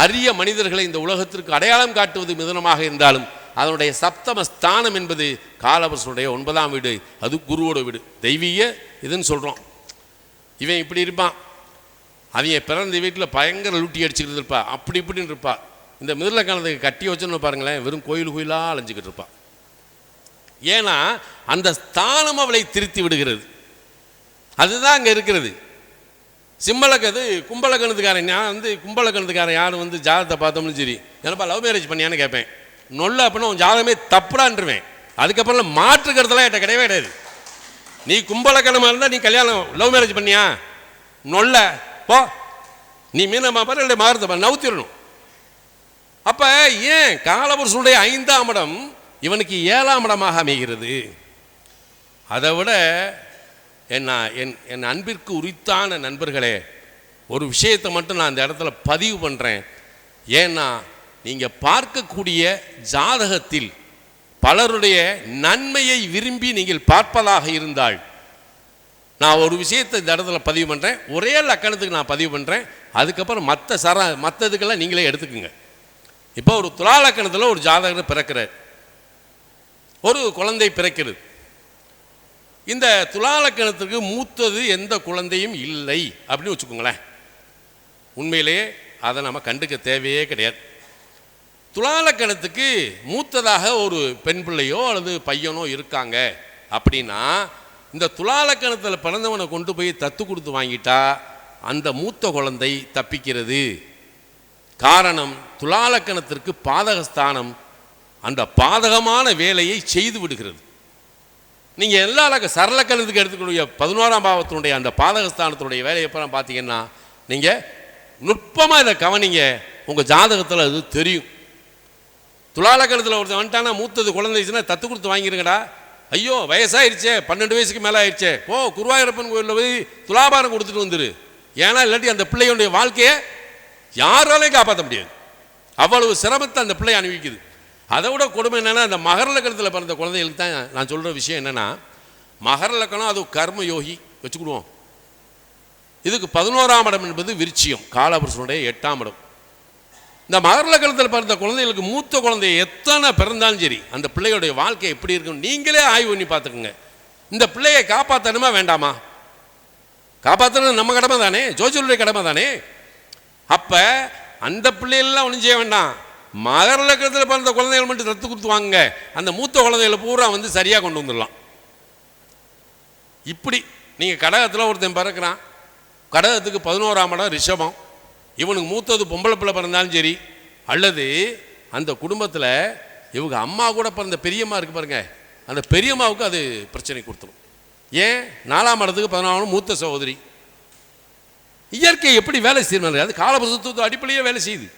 அரிய மனிதர்களை இந்த உலகத்திற்கு அடையாளம் காட்டுவது மிதுனமாக இருந்தாலும் அதனுடைய சப்தம ஸ்தானம் என்பது காலபுருஷனுடைய 9ஆம் வீடு. அது குருவோட வீடு, தெய்வீக இதுன்னு சொல்கிறோம். இவன் இப்படி இருப்பான். அவங்க பிறந்த வீட்டில் பயங்கர லூட்டி அடிச்சுக்கிட்டு இருப்பா, அப்படி இப்படின்னு இருப்பா. இந்த மிதுன லக்கணத்துக்கு கட்டி வச்சுன்னு பாருங்களேன், வெறும் கோயிலாக அலைஞ்சிக்கிட்டு இருப்பாள். ஏன்னா அந்த ஸ்தானம் அவளை திருத்தி விடுகிறது. அதுதான் அங்கே இருக்கிறது. சிம்மலக்கது கும்பலக்கணத்துக்காரன். நான் வந்து கும்பலக்கணத்துக்காரன் யார் வந்து ஜாதகத்தை பார்த்தோம்னு சரி, என்னப்பா லவ் மேரேஜ் பண்ணியான்னு கேட்பேன். நொல்ல அப்படின்னா உன் ஜாதகமே தப்புடான்ருவேன். அதுக்கப்புறம் மாற்றுக்கிறதுலாம் என்கிட்ட கிடையவே கிடையாது. நீ கும்பலக்கணமாக இருந்தால் நீ கல்யாணம் லவ் மேரேஜ் பண்ணியா? நொல்ல போ, நீ மீனமா பாரு, இல்லை மாறுத நவுத்திடணும். அப்போ ஏன் காலபுருஷனுடைய 5ஆம் இடம் இவனுக்கு 7ஆம் இடமாக அமைகிறது. அதை விட என் அன்பிற்கு உரித்தான நண்பர்களே, ஒரு விஷயத்தை மட்டும் நான் இந்த இடத்துல பதிவு பண்ணுறேன். ஏன்னா நீங்கள் பார்க்கக்கூடிய ஜாதகத்தில் பலருடைய நன்மையை விரும்பி நீங்கள் பார்ப்பதாக இருந்தால், நான் ஒரு விஷயத்தை இந்த இடத்துல பதிவு பண்ணுறேன். ஒரே லக்கணத்துக்கு நான் பதிவு பண்ணுறேன். அதுக்கப்புறம் மற்ற இதுக்கெல்லாம் நீங்களே எடுத்துக்குங்க. இப்போ ஒரு துலா லக்கணத்தில் ஒரு ஜாதகர் பிறக்கிறார், ஒரு குழந்தை பிறக்கிறது. இந்த துலாலக்கணத்துக்கு மூத்தது எந்த குழந்தையும் இல்லை அப்படின்னு வச்சுக்கோங்களேன். உண்மையிலேயே அதை நம்ம கண்டுக்க தேவையே கிடையாது. துலாலக்கணத்துக்கு மூத்ததாக ஒரு பெண் பிள்ளையோ அல்லது பையனோ இருக்காங்க அப்படின்னா இந்த துலாலக்கணத்தில் பிறந்தவனை கொண்டு போய் தத்து கொடுத்து வாங்கிட்டா அந்த மூத்த குழந்தை தப்பிக்கிறது. காரணம், துலாலக்கணத்திற்கு பாதகஸ்தானம் அந்த பாதகமான வேலையை செய்து விடுகிறது. நீங்கள் எல்லா சரலக்கணத்துக்கு எடுத்துக்கூடிய 11ஆம் பாவத்தினுடைய அந்த பாதகஸ்தானத்தினுடைய வேலையை அப்புறம் பார்த்தீங்கன்னா நீங்கள் நுட்பமாக இதை கவனிங்க, உங்கள் ஜாதகத்தில் அது தெரியும். துலாலக்கணத்தில் ஒருத்தர் வந்துட்டானா மூத்தது குழந்தைச்சுன்னா தத்து கொடுத்து வாங்கிருங்கடா. ஐயோ வயசாகிடுச்சே, 12 வயசுக்கு மேலே ஆயிடுச்சே, ஓ குருவாயூரப்பன் கோயிலில் போய் துலாபாரம் கொடுத்துட்டு வந்துரு. ஏன்னா இல்லாட்டி அந்த பிள்ளையுடைய வாழ்க்கையை யாராலையும் காப்பாற்ற முடியாது. அவ்வளவு சிரமத்தை அந்த பிள்ளை அனுபவிக்குது. அதை விட கொடுமை என்னென்னா, அந்த மகர லக்கணத்தில் பிறந்த குழந்தைகளுக்கு தான் நான் சொல்கிற விஷயம் என்னென்னா, மகர லக்கணம் அது கர்ம யோகி வச்சுக்கிடுவோம். இதுக்கு 11ஆம் இடம் என்பது விருச்சியம், காலபுருஷனுடைய 8ஆம் இடம். இந்த மகர லக்கணத்தில் பிறந்த குழந்தைகளுக்கு மூத்த குழந்தை எத்தனை பிறந்தாலும் சரி அந்த பிள்ளையோடைய வாழ்க்கை எப்படி இருக்குன்னு நீங்களே ஆய்வு பண்ணி பார்த்துக்குங்க. இந்த பிள்ளையை காப்பாற்றணுமா வேண்டாமா? காப்பாற்றணும் நம்ம கடமை தானே, ஜோதிடருடைய கடமை தானே. அப்போ அந்த பிள்ளைகள்லாம் ஒன்றும் செய்ய வேண்டாம். மகர லக்கணத்தில் பிறந்த குழந்தைகள் மட்டும் தத்து கொடுத்து வாங்க, அந்த மூத்த குழந்தைகளை பூரா வந்து சரியாக கொண்டு வந்துடலாம். இப்படி நீங்கள் கடகத்தில் ஒருத்தன் பிறக்கிறான், கடகத்துக்கு 11ஆம் இடம் ரிஷபம், இவனுக்கு மூத்தது பொம்பளை பிள்ளை பிறந்தாலும் சரி, அல்லது அந்த குடும்பத்தில் இவங்க அம்மா கூட பிறந்த பெரியம்மா இருக்குது பாருங்க, அந்த பெரியம்மாவுக்கு அது பிரச்சனை கொடுத்துரும். ஏன்? 4ஆம் இடத்துக்கு 11ஆம் மூத்த சகோதரி. இயற்கை எப்படி வேலை செய்யணும், அது காலபுருஷத்துவ அடிப்படையே வேலை செய்யுது.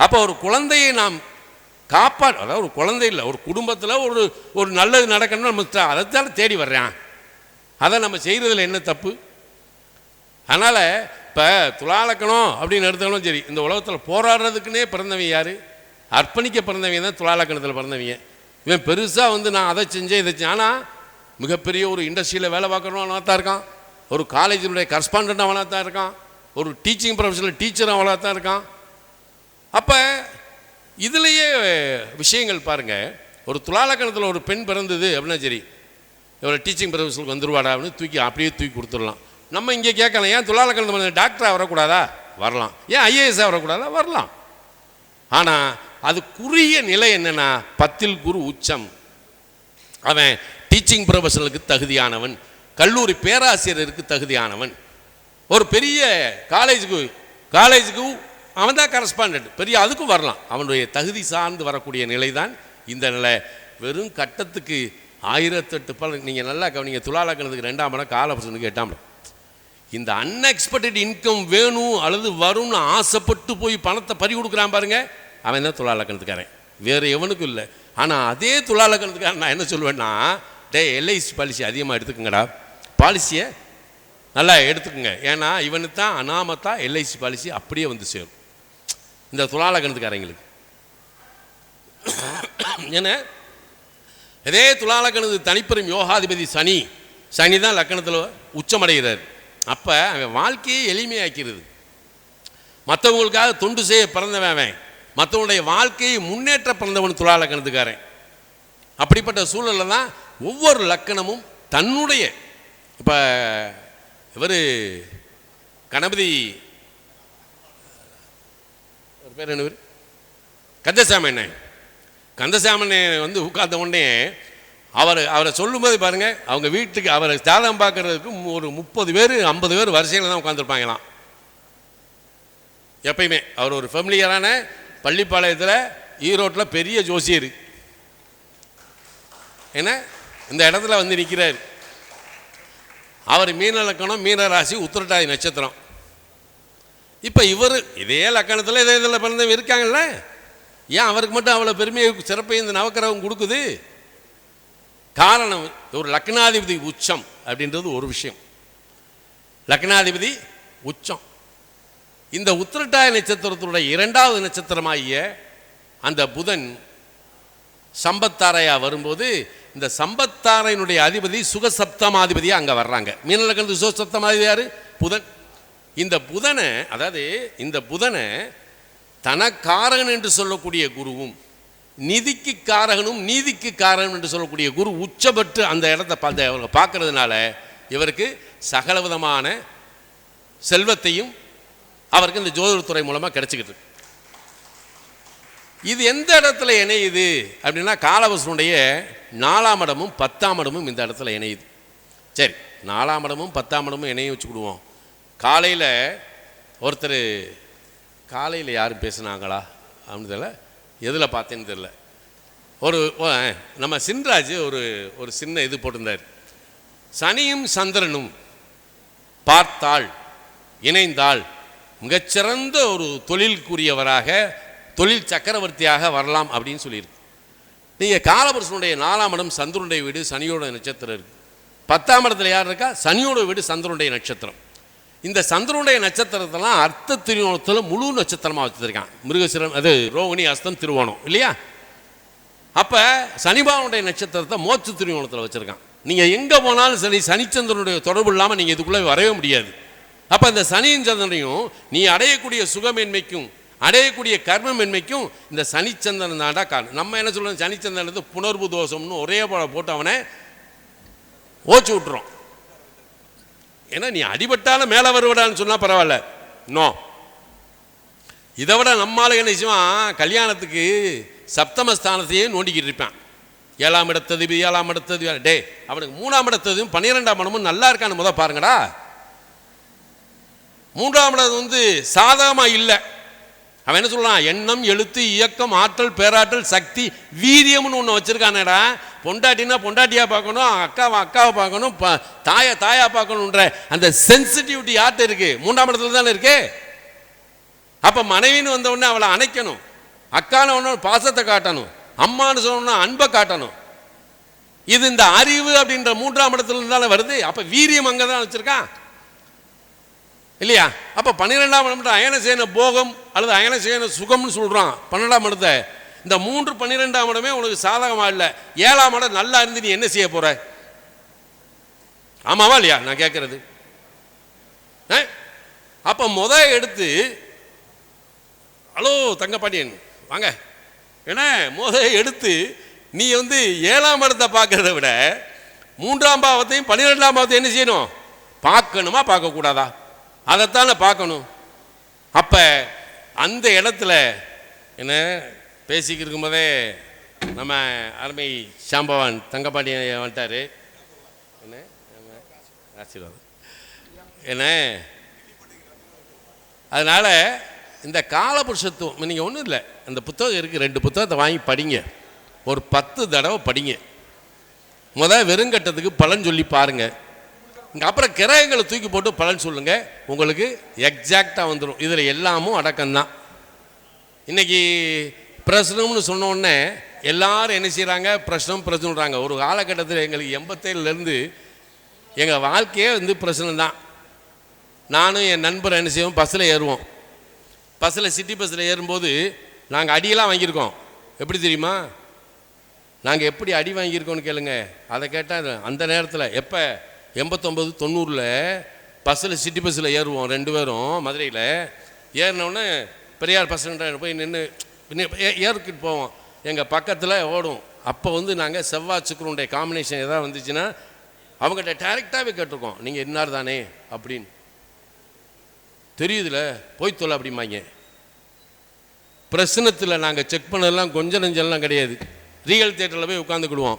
அப்போ ஒரு குழந்தையை நாம் அதாவது ஒரு குழந்தை இல்லை, ஒரு குடும்பத்தில் ஒரு நல்லது நடக்கணும்னு நம்ம அதைத்தான தேடி வர்றேன். அதை நம்ம செய்கிறதுல என்ன தப்பு? அதனால் இப்போ துலாலக்கணம் அப்படின்னு எடுத்தாலும் சரி, இந்த உலகத்தில் போராடுறதுக்குன்னே பிறந்தவன் யார்? அர்ப்பணிக்க பிறந்தவங்க தான் துலாலக்கணத்தில் பிறந்தவங்க. இவன் பெருசாக வந்து நான் அதை செஞ்சேன் இதை செஞ்சேன், ஆனால் மிகப்பெரிய ஒரு இண்டஸ்ட்ரியில் வேலை பார்க்குறவன் அவனாக தான் இருக்கான், ஒரு காலேஜினுடைய கரஸ்பாண்டன்ட் அவனாக தான் இருக்கான், ஒரு டீச்சிங் ப்ரொஃபஷனில் டீச்சர் அவனாக தான் இருக்கான். அப்போ இதுலேயே விஷயங்கள் பாருங்கள். ஒரு துலாலக்கணத்தில் ஒரு பெண் பிறந்தது அப்படின்னா சரி, இவரை டீச்சிங் ப்ரொஃபஷனுக்கு வந்துருவாடா அப்படின்னு அப்படியே தூக்கி கொடுத்துடலாம். நம்ம இங்கே கேட்கலாம், ஏன் துலாலக்கணத்தில் டாக்டராக வரக்கூடாதா? வரலாம். ஏன் ஐஏஎஸ்ஸாக வரக்கூடாதா? வரலாம். ஆனால் அதுக்குரிய நிலை என்னென்னா, 10ல் குரு உச்சம். அவன் டீச்சிங் ப்ரொஃபஷனலுக்கு தகுதியானவன், கல்லூரி பேராசிரியருக்கு தகுதியானவன், ஒரு பெரிய காலேஜுக்கு அவன் தான் கரஸ்பாண்டன்ட், பெரிய அதுக்கும் வரலாம். அவனுடைய தகுதி சார்ந்து வரக்கூடிய நிலை தான் இந்த நிலை. வெறும் கட்டத்துக்கு 1008 பலன். நீங்கள் நல்லா கவனிங்க, துலாலக்கணத்துக்கு 2ஆம் இடம், காலபுருஷனுக்கு 8ஆம் இடம். இந்த அன்எக்ஸ்பெக்டட் இன்கம் வேணும் அல்லது வரும்னு ஆசைப்பட்டு போய் பணத்தை பறி கொடுக்குறான் பாருங்க, அவன் தான் துலாலக்கணத்துக்காரன், வேறு எவனுக்கும் இல்லை. ஆனால் அதே துலாலக்கணத்துக்காரன் நான் என்ன சொல்லுவேன்னா, எல்ஐசி பாலிசி அதிகமாக எடுத்துக்கங்கடா, பாலிசியை நல்லா எடுத்துக்கோங்க. ஏன்னா இவனுக்கு தான் அனாமத்தா எல்ஐசி பாலிசி அப்படியே வந்து சேரும் இந்த துலாலக்கணத்துக்காரங்களுக்கு. ஏன்னா இதே துலாலக்கணத்துக்கு தனிப்பெரும் யோகாதிபதி சனி தான் லக்கணத்தில் உச்சமடைகிறார். அப்போ அவன் வாழ்க்கையை எளிமையாக்கிறது. மற்றவங்களுக்காக தொண்டு செய்ய பிறந்தவன், மற்றவனுடைய வாழ்க்கையை முன்னேற்ற பிறந்தவன் துலாலக்கணத்துக்காரன். அப்படிப்பட்ட சூழலில் தான் ஒவ்வொரு லக்கணமும் தன்னுடைய, இப்போ இவர் கணபதி ஒரு பேர் என்ன பேர், கந்தசாமண்ணே வந்து உட்கார்ந்த உடனே அவரை சொல்லும்போது பாருங்கள், அவங்க வீட்டுக்கு அவரை ஜாதகம் பார்க்கறதுக்கு ஒரு 30 பேர் 50 பேர் வரிசையில் தான் உட்காந்துருப்பாங்களாம். எப்பயுமே அவர் ஒரு ஃபெமிலியரான பள்ளிப்பாளையத்தில் ஈரோட்டில் பெரிய ஜோசியர். ஏன்னா இந்த இடத்துல வந்து நிற்கிறார். அவர் மீன லக்கணம், மீன ராசி, உத்திரட்டாதி நட்சத்திரம். இப்போ இவர் இதே லக்கணத்தில் இதே இதில் பிறந்தவங்க இருக்காங்கல்ல, ஏன் அவருக்கு மட்டும் அவ்வளோ பெருமையை சிறப்பை இந்த நவக்கிரகம் கொடுக்குது? காரணம், ஒரு லக்னாதிபதி உச்சம் அப்படின்றது ஒரு விஷயம். லக்னாதிபதி உச்சம். இந்த உத்திரட்டாதி நட்சத்திரத்துடைய 2வது நட்சத்திரமாகிய அந்த புதன் சம்பத்தாரையாக வரும்போது, இந்த சம்பத்தாரையினுடைய அதிபதி சுகசப்தமாதிபதியாக அங்கே வர்றாங்க. மீனலக்கணத்து சுகசப்தமாதிபதி யார்? புதன். இந்த புதனை, அதாவது இந்த புதனை தனக்காரகன் என்று சொல்லக்கூடிய குருவும், நிதிக்கு காரகனும் நீதிக்கு காரகனும் என்று சொல்லக்கூடிய குரு உச்சபெற்று அந்த இடத்தை பார்க்கறதுனால இவருக்கு சகல விதமான செல்வத்தையும் அவருக்கு இந்த ஜோதிடத்துறை மூலமாக கிடைச்சிக்கிட்டு இருக்கு. இது எந்த இடத்துல இணையுது அப்படின்னா காலபுருஷனுடைய 4ஆம் இடமும் 10ஆம் இடமும் இந்த இடத்துல இணையுது. சரி, 4ஆம் இடமும் 10ஆம் இடமும் இணைய வச்சுக்கிடுவோம். காலையில் ஒருத்தர் காலையில் யாரும் பேசுனாங்களா அப்படின்னு தெரியல, எதில் பார்த்தேன்னு தெரியல, ஒரு நம்ம சின்ராஜ் ஒரு சின்ன இது போட்டிருந்தார். சனியும் சந்திரனும் பார்த்தால் இணைந்தால் மிகச்சிறந்த ஒரு தொழிலுக்குரியவராக தொழில் சக்கரவர்த்தியாக வரலாம் அப்படின்னு சொல்லியிருக்கு. நீங்கள் காலபுருஷனுடைய 4ஆம் இடம் சந்திரனுடைய வீடு, சனியோட நட்சத்திரம் இருக்குது. 10ஆம் இடத்துல யார் இருக்கா? சனியோட வீடு, சந்திரனுடைய நட்சத்திரம். இந்த சந்திரனுடைய நட்சத்திரத்தெல்லாம் அர்த்த திருவோணத்தில் முழு நட்சத்திரமாக வச்சுருக்கான். மிருகசிரம், அது ரோகிணி, அஸ்தம், திருவோணம் இல்லையா? அப்போ சனிபாவனுடைய நட்சத்திரத்தை மோட்ச திருவோணத்தில் வச்சுருக்கான். நீங்கள் எங்கே போனாலும் சரி சனிச்சந்திரனுடைய தொடர்பு இல்லாமல் நீங்கள் இதுக்குள்ளே வரவே முடியாது. அப்போ இந்த சனியின் சந்திரனையும் நீ அடையக்கூடிய சுகமேன்மைக்கும் அடையக்கூடிய கர்மமென்மைக்கும் இந்த சனிச்சந்திரன் தாண்டா காரணம். நம்ம என்ன சொல்கிறோம், சனிச்சந்திரன் புணர்வு தோஷம்னு ஒரே போட்டு அவனை ஓச்சு விட்டுறோம். ஏன்னா நீ அடிபட்டாலும் மேலே வருவடான்னு சொன்னால் பரவாயில்ல. நோ, இதை விட நம்மால் என்ன செய்வான், கல்யாணத்துக்கு சப்தமஸ்தானத்தையே நோண்டிக்கிட்டு இருப்பான். 7ஆம் இடத்தது 7ஆம் இடத்தது, டே அவனுக்கு 3ஆம் இடத்ததும் 12ஆம் இடமும் நல்லா இருக்கான்னு முதல் பாருங்கடா. 3ஆம் இடம் சாதகமாக இல்லை. அவன் என்ன சொல்கிறான், எண்ணம், எழுத்து, இயக்கம், ஆற்றல், பேராற்றல், சக்தி, வீரியம்னு ஒன்று வச்சுருக்கானடா. பொண்டாட்டினா பொண்டாட்டியாக பார்க்கணும், அக்காவை பார்க்கணும், தாயாக பார்க்கணுன்ற அந்த சென்சிட்டிவிட்டி யார்கிட்ட இருக்குது? 3ஆம் இடத்துல தானே இருக்கு. அப்போ மனைவின்னு வந்தவுடனே அவளை அணைக்கணும், அக்கான ஒன்று பாசத்தை காட்டணும், அம்மானு சொன்னோன்னா அன்பை காட்டணும். இது இந்த அறிவு அப்படின்ற 3ஆம் இடத்துல இருந்தாலும் வருது. அப்போ வீரியம் அங்கே தான் வச்சுருக்கான் இல்லையா? அப்போ 12ஆம் இடம் அயனசேன போகம் அல்லது அயனசேன சுகம்னு சொல்கிறான் 12ஆம் இடத்தை. இந்த 3 12ஆம் இடமே உனக்கு சாதகமாக இல்லை. 7ஆம் இடம் நல்லா இருந்து நீ என்ன செய்ய போகிற? ஆமாவா இல்லையா நான் கேட்குறது? அப்போ எடுத்து ஹலோ தங்கப்பாண்டியன் வாங்க, ஏன்னா எடுத்து நீ 7ஆம் இடத்தை பார்க்கறத விட 3ஆம் பாவத்தையும் 12ஆம் பாவத்தையும் என்ன செய்யணும்? பார்க்கணுமா பார்க்கக்கூடாதா? அதைத்தானே பார்க்கணும். அப்போ அந்த இடத்துல என்ன பேசிக்கிட்டு இருக்கும்போதே நம்ம அருமை சாம்பவான் தங்கப்பாண்டியன் வந்துட்டார். என்ன ஆசீர்வாதம் என்ன. அதனால் இந்த காலபுருஷத்துவம் நீங்கள் ஒன்றும் இல்லை, அந்த புத்தகம் இருக்குது, 2 புத்தகத்தை வாங்கி படிங்க, ஒரு 10 தடவை படிங்க. வெறுங்கட்டத்துக்கு பலன் சொல்லி பாருங்கள். அப்புறம் கிரகங்களை தூக்கி போட்டு பலன் சொல்லுங்கள், உங்களுக்கு எக்ஸாக்டாக வந்துடும். இதில் எல்லாமும் அடக்கம்தான். இன்றைக்கி பிரச்சனம்னு சொன்னோடனே எல்லாரும் என்ன செய்கிறாங்க, பிரச்சனைன்றாங்க. ஒரு காலகட்டத்தில் எங்களுக்கு 87லேருந்து எங்கள் வாழ்க்கையே பிரச்சனை தான். நானும் என் நண்பர் என்ன செய்வோம், பஸ்ஸில் ஏறுவோம். பஸ்ஸில் சிட்டி பஸ்ஸில் ஏறும்போது நாங்கள் அடியெல்லாம் வாங்கியிருக்கோம். எப்படி தெரியுமா? நாங்கள் எப்படி அடி வாங்கியிருக்கோன்னு கேளுங்க. அதை கேட்டால் அந்த நேரத்தில் எப்போ 89 90 பஸ்ஸில் சிட்டி பஸ்ஸில் ஏறுவோம் 2 பேரும் மதுரையில். ஏறினோடனே பெரியார் பசங்க போய் நின்று ஏற்கிட்டு போவோம். எங்கள் பக்கத்தில் ஓடும். அப்போ நாங்கள் செவ்வாய் சுக்கிரனுடைய காம்பினேஷன் எதாவது வந்துச்சுன்னா அவங்ககிட்ட டைரெக்டாகவே கேட்டிருக்கோம், நீங்கள் இன்னார் தானே அப்படின்னு தெரியுதுல போய் தொலை அப்படிம்பாங்க. பிரசனத்தில் நாங்கள் செக் பண்ணதெல்லாம் கொஞ்சம் நெஞ்செல்லாம் கிடையாது. ரியல் தியேட்டரில் போய் உட்காந்துக்கிடுவோம்.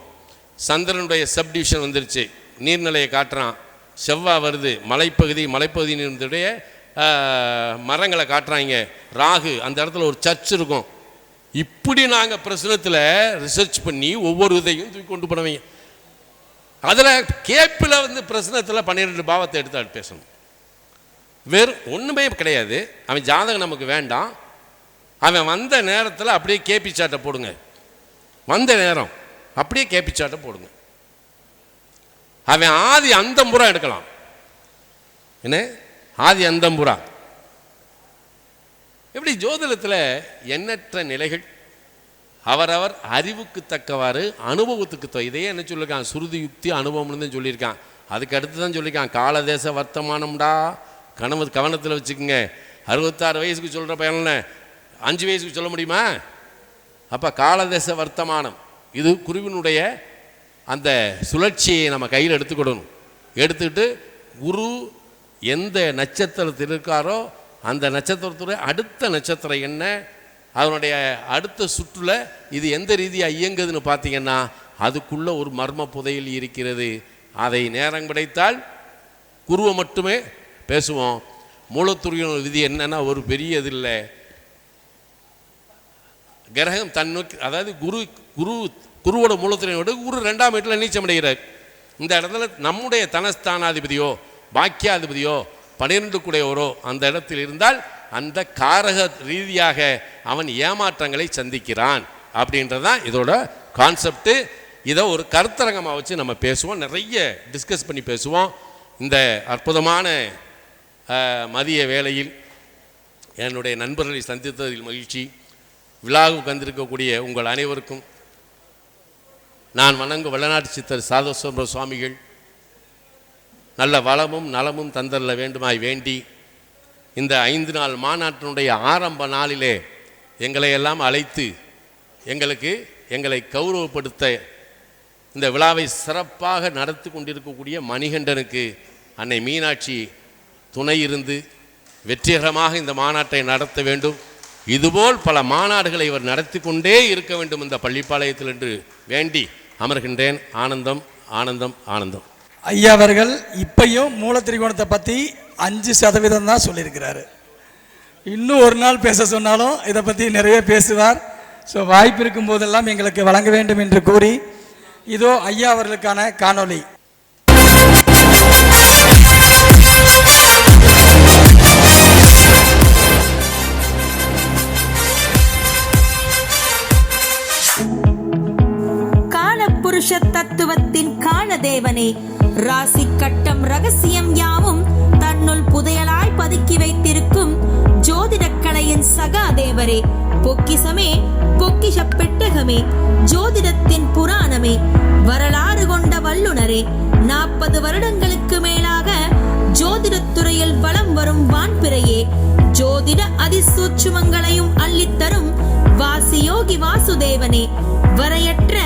சந்திரனுடைய சப்டிவிஷன் வந்துருச்சு, நீர்நிலையை காட்டுறான், செவ்வாய் வருது, மலைப்பகுதியினுடைய மரங்களை காட்டுறாங்க, ராகு, அந்த இடத்துல ஒரு சர்ச் இருக்கும். இப்படி நாங்கள் பிரச்சனத்தில் ரிசர்ச் பண்ணி ஒவ்வொரு இதையும் தூக்கி கொண்டு போனவங்க. அதில் கேப்பில் பிரச்சனத்தில் 12 பாவத்தை எடுத்து பேசணும். வேறு ஒன்றுமே கிடையாது. அவன் ஜாதகம் நமக்கு வேண்டாம். அவன் வந்த நேரத்தில் அப்படியே கேபி சாட்டை போடுங்க. வந்த நேரம் அப்படியே கேபி சாட்டை போடுங்க. அவன் ஆதி அந்தம்புறா எடுக்கலாம். என்ன ஆதி அந்தம்புறா? எப்படி ஜோதிடத்தில் எண்ணற்ற நிலைகள் அவரவர் அறிவுக்கு தக்கவாறு அனுபவத்துக்கு இதையே என்ன சொல்லியிருக்கான், சுருதி யுக்தி அனுபவம்னு தான் சொல்லியிருக்கான். அதுக்கு அடுத்து தான் சொல்லியிருக்கான் காலதேச வர்த்தமானம்டா. கவனத்தில் வச்சுக்கோங்க. 66 வயசுக்கு சொல்கிற பையன் 5 வயசுக்கு சொல்ல முடியுமா? அப்போ காலதேச வர்த்தமானம் இது குருவினுடைய அந்த சுழற்சியை நம்ம கையில் எடுத்துக்கிடணும். எடுத்துக்கிட்டு குரு எந்த நட்சத்திரத்தில் இருக்காரோ அந்த நட்சத்திரத்துடைய அடுத்த நட்சத்திரம் என்ன, அதனுடைய அடுத்த சுற்றுல இது எந்த ரீதியாக இயங்குதுன்னு பார்த்தீங்கன்னா அதுக்குள்ள ஒரு மர்ம புதையில் இருக்கிறது. அதை நேரம் கிடைத்தால் குருவை மட்டுமே பேசுவோம். மூலத்துறையின் விதி என்னன்னா ஒரு பெரிய இது இல்லை. கிரகம் தன்னோக்கி, அதாவது குருவோட மூலத்துறையோட குரு 2ஆம் வீட்டில் நீச்சமடைகிறார். இந்த இடத்துல நம்முடைய தனஸ்தானாதிபதியோ பாக்கியாதிபதியோ 12 கூடையவரோ அந்த இடத்தில் இருந்தால் அந்த காரக ரீதியாக அவன் ஏமாற்றங்களை சந்திக்கிறான் அப்படின்றதான் இதோட கான்செப்டு. இதை ஒரு கருத்தரங்கமாக வச்சு நம்ம பேசுவோம், நிறைய டிஸ்கஸ் பண்ணி பேசுவோம். இந்த அற்புதமான மதிய வேளையில் என்னுடைய நண்பர்களை சந்தித்ததில் மகிழ்ச்சி. விழாவுக்கு வந்திருக்கக்கூடிய உங்கள் அனைவருக்கும் நான் வணங்கும் வல்லநாட்டு சித்தர் சாதசுவர சுவாமிகள் நல்ல வளமும் நலமும் தந்தரல வேண்டுமாய் வேண்டி இந்த 5 நாள் மாநாட்டினுடைய ஆரம்ப நாளிலே எங்களை எல்லாம் அழைத்து எங்களை கௌரவப்படுத்த இந்த விழாவை சிறப்பாக நடத்தி கொண்டிருக்கக்கூடிய மணிகண்டனுக்கு அன்னை மீனாட்சி துணை இருந்து வெற்றிகரமாக இந்த மாநாட்டை நடத்த வேண்டும். இதுபோல் பல மாநாடுகளை இவர் நடத்தி கொண்டே இருக்க வேண்டும் இந்த பள்ளிப்பாளையத்தில் என்று வேண்டி அமர்கின்றேன். ஆனந்தம் ஆனந்தம் ஆனந்தம். ஐயா அவர்கள் இப்பையும் மூலத்திரிகோணத்தை பற்றி 5% தான் சொல்லியிருக்கிறாரு. இன்னும் ஒரு நாள் பேச சொன்னாலும் இதை பற்றி நிறைய பேசுவார். ஸோ வாய்ப்பு இருக்கும் போதெல்லாம் எங்களுக்கு வழங்க வேண்டும் என்று கூறி இதோ ஐயா அவர்களுக்கான காணொளி. காலபுருஷ தத்துவத்தின் காலதேவனே, ராசி கட்டம் ரகசியம் யாவும் தன்னுள் புதையலாய் பதுக்கி வைத்திருக்கும் ஜோதிடக்கலையின் சகாதேவரே, பொக்கிசமே பொக்கிஷ பெட்டகமே, ஜோதிடத்தின் புராணமே, வரலாறு கொண்ட வல்லுனரே, 40 வருடங்களுக்கு மேலாக ஜோதிடத்துறையில் வலம் வரும் வான்பிறையே, ஜோதிட அதிசூட்சுமங்களையும் அள்ளித்தரும் வாசியோகி வாசுதேவனே, வரையற்ற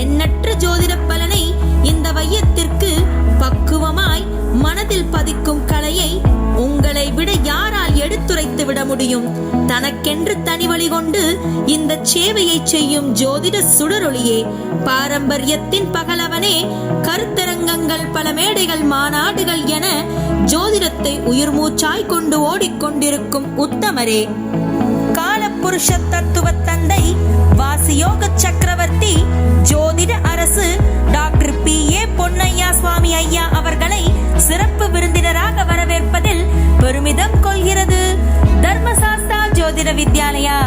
எண்ணற்ற ஜோதிட பலனை இந்த வையத்திற்கு பக்குவமாய் மனதில் பதிக்கும் கலையை உங்களை விட யாரால் எடுத்துரைத்து விட முடியும்? தனக்கென்று தனி வழி கொண்டு இந்த சேவையை செய்யும் ஜோதிட சுடரொளியே, பாரம்பரியத்தின் பகலவனே, கருத்தரங்கங்கள் பல மேடைகள் மாநாடுகள் என ஜோதிடத்தை உயிர் மூச்சாய் கொண்டு ஓடிக்கொண்டிருக்கும் உத்தமரே, காலபுருஷ தத்துவ தந்தை வாசியோக சக்கரவர்த்தி ஜோதிட அரசு டாக்டர் P.A. பொன்னையா சுவாமி ஐயா அவர்களை சிறப்பு விருந்தினராக வரவேற்பதில் பெருமிதம் கொள்கிறது தர்மசாஸ்தா ஜோதிட வித்யாலயா.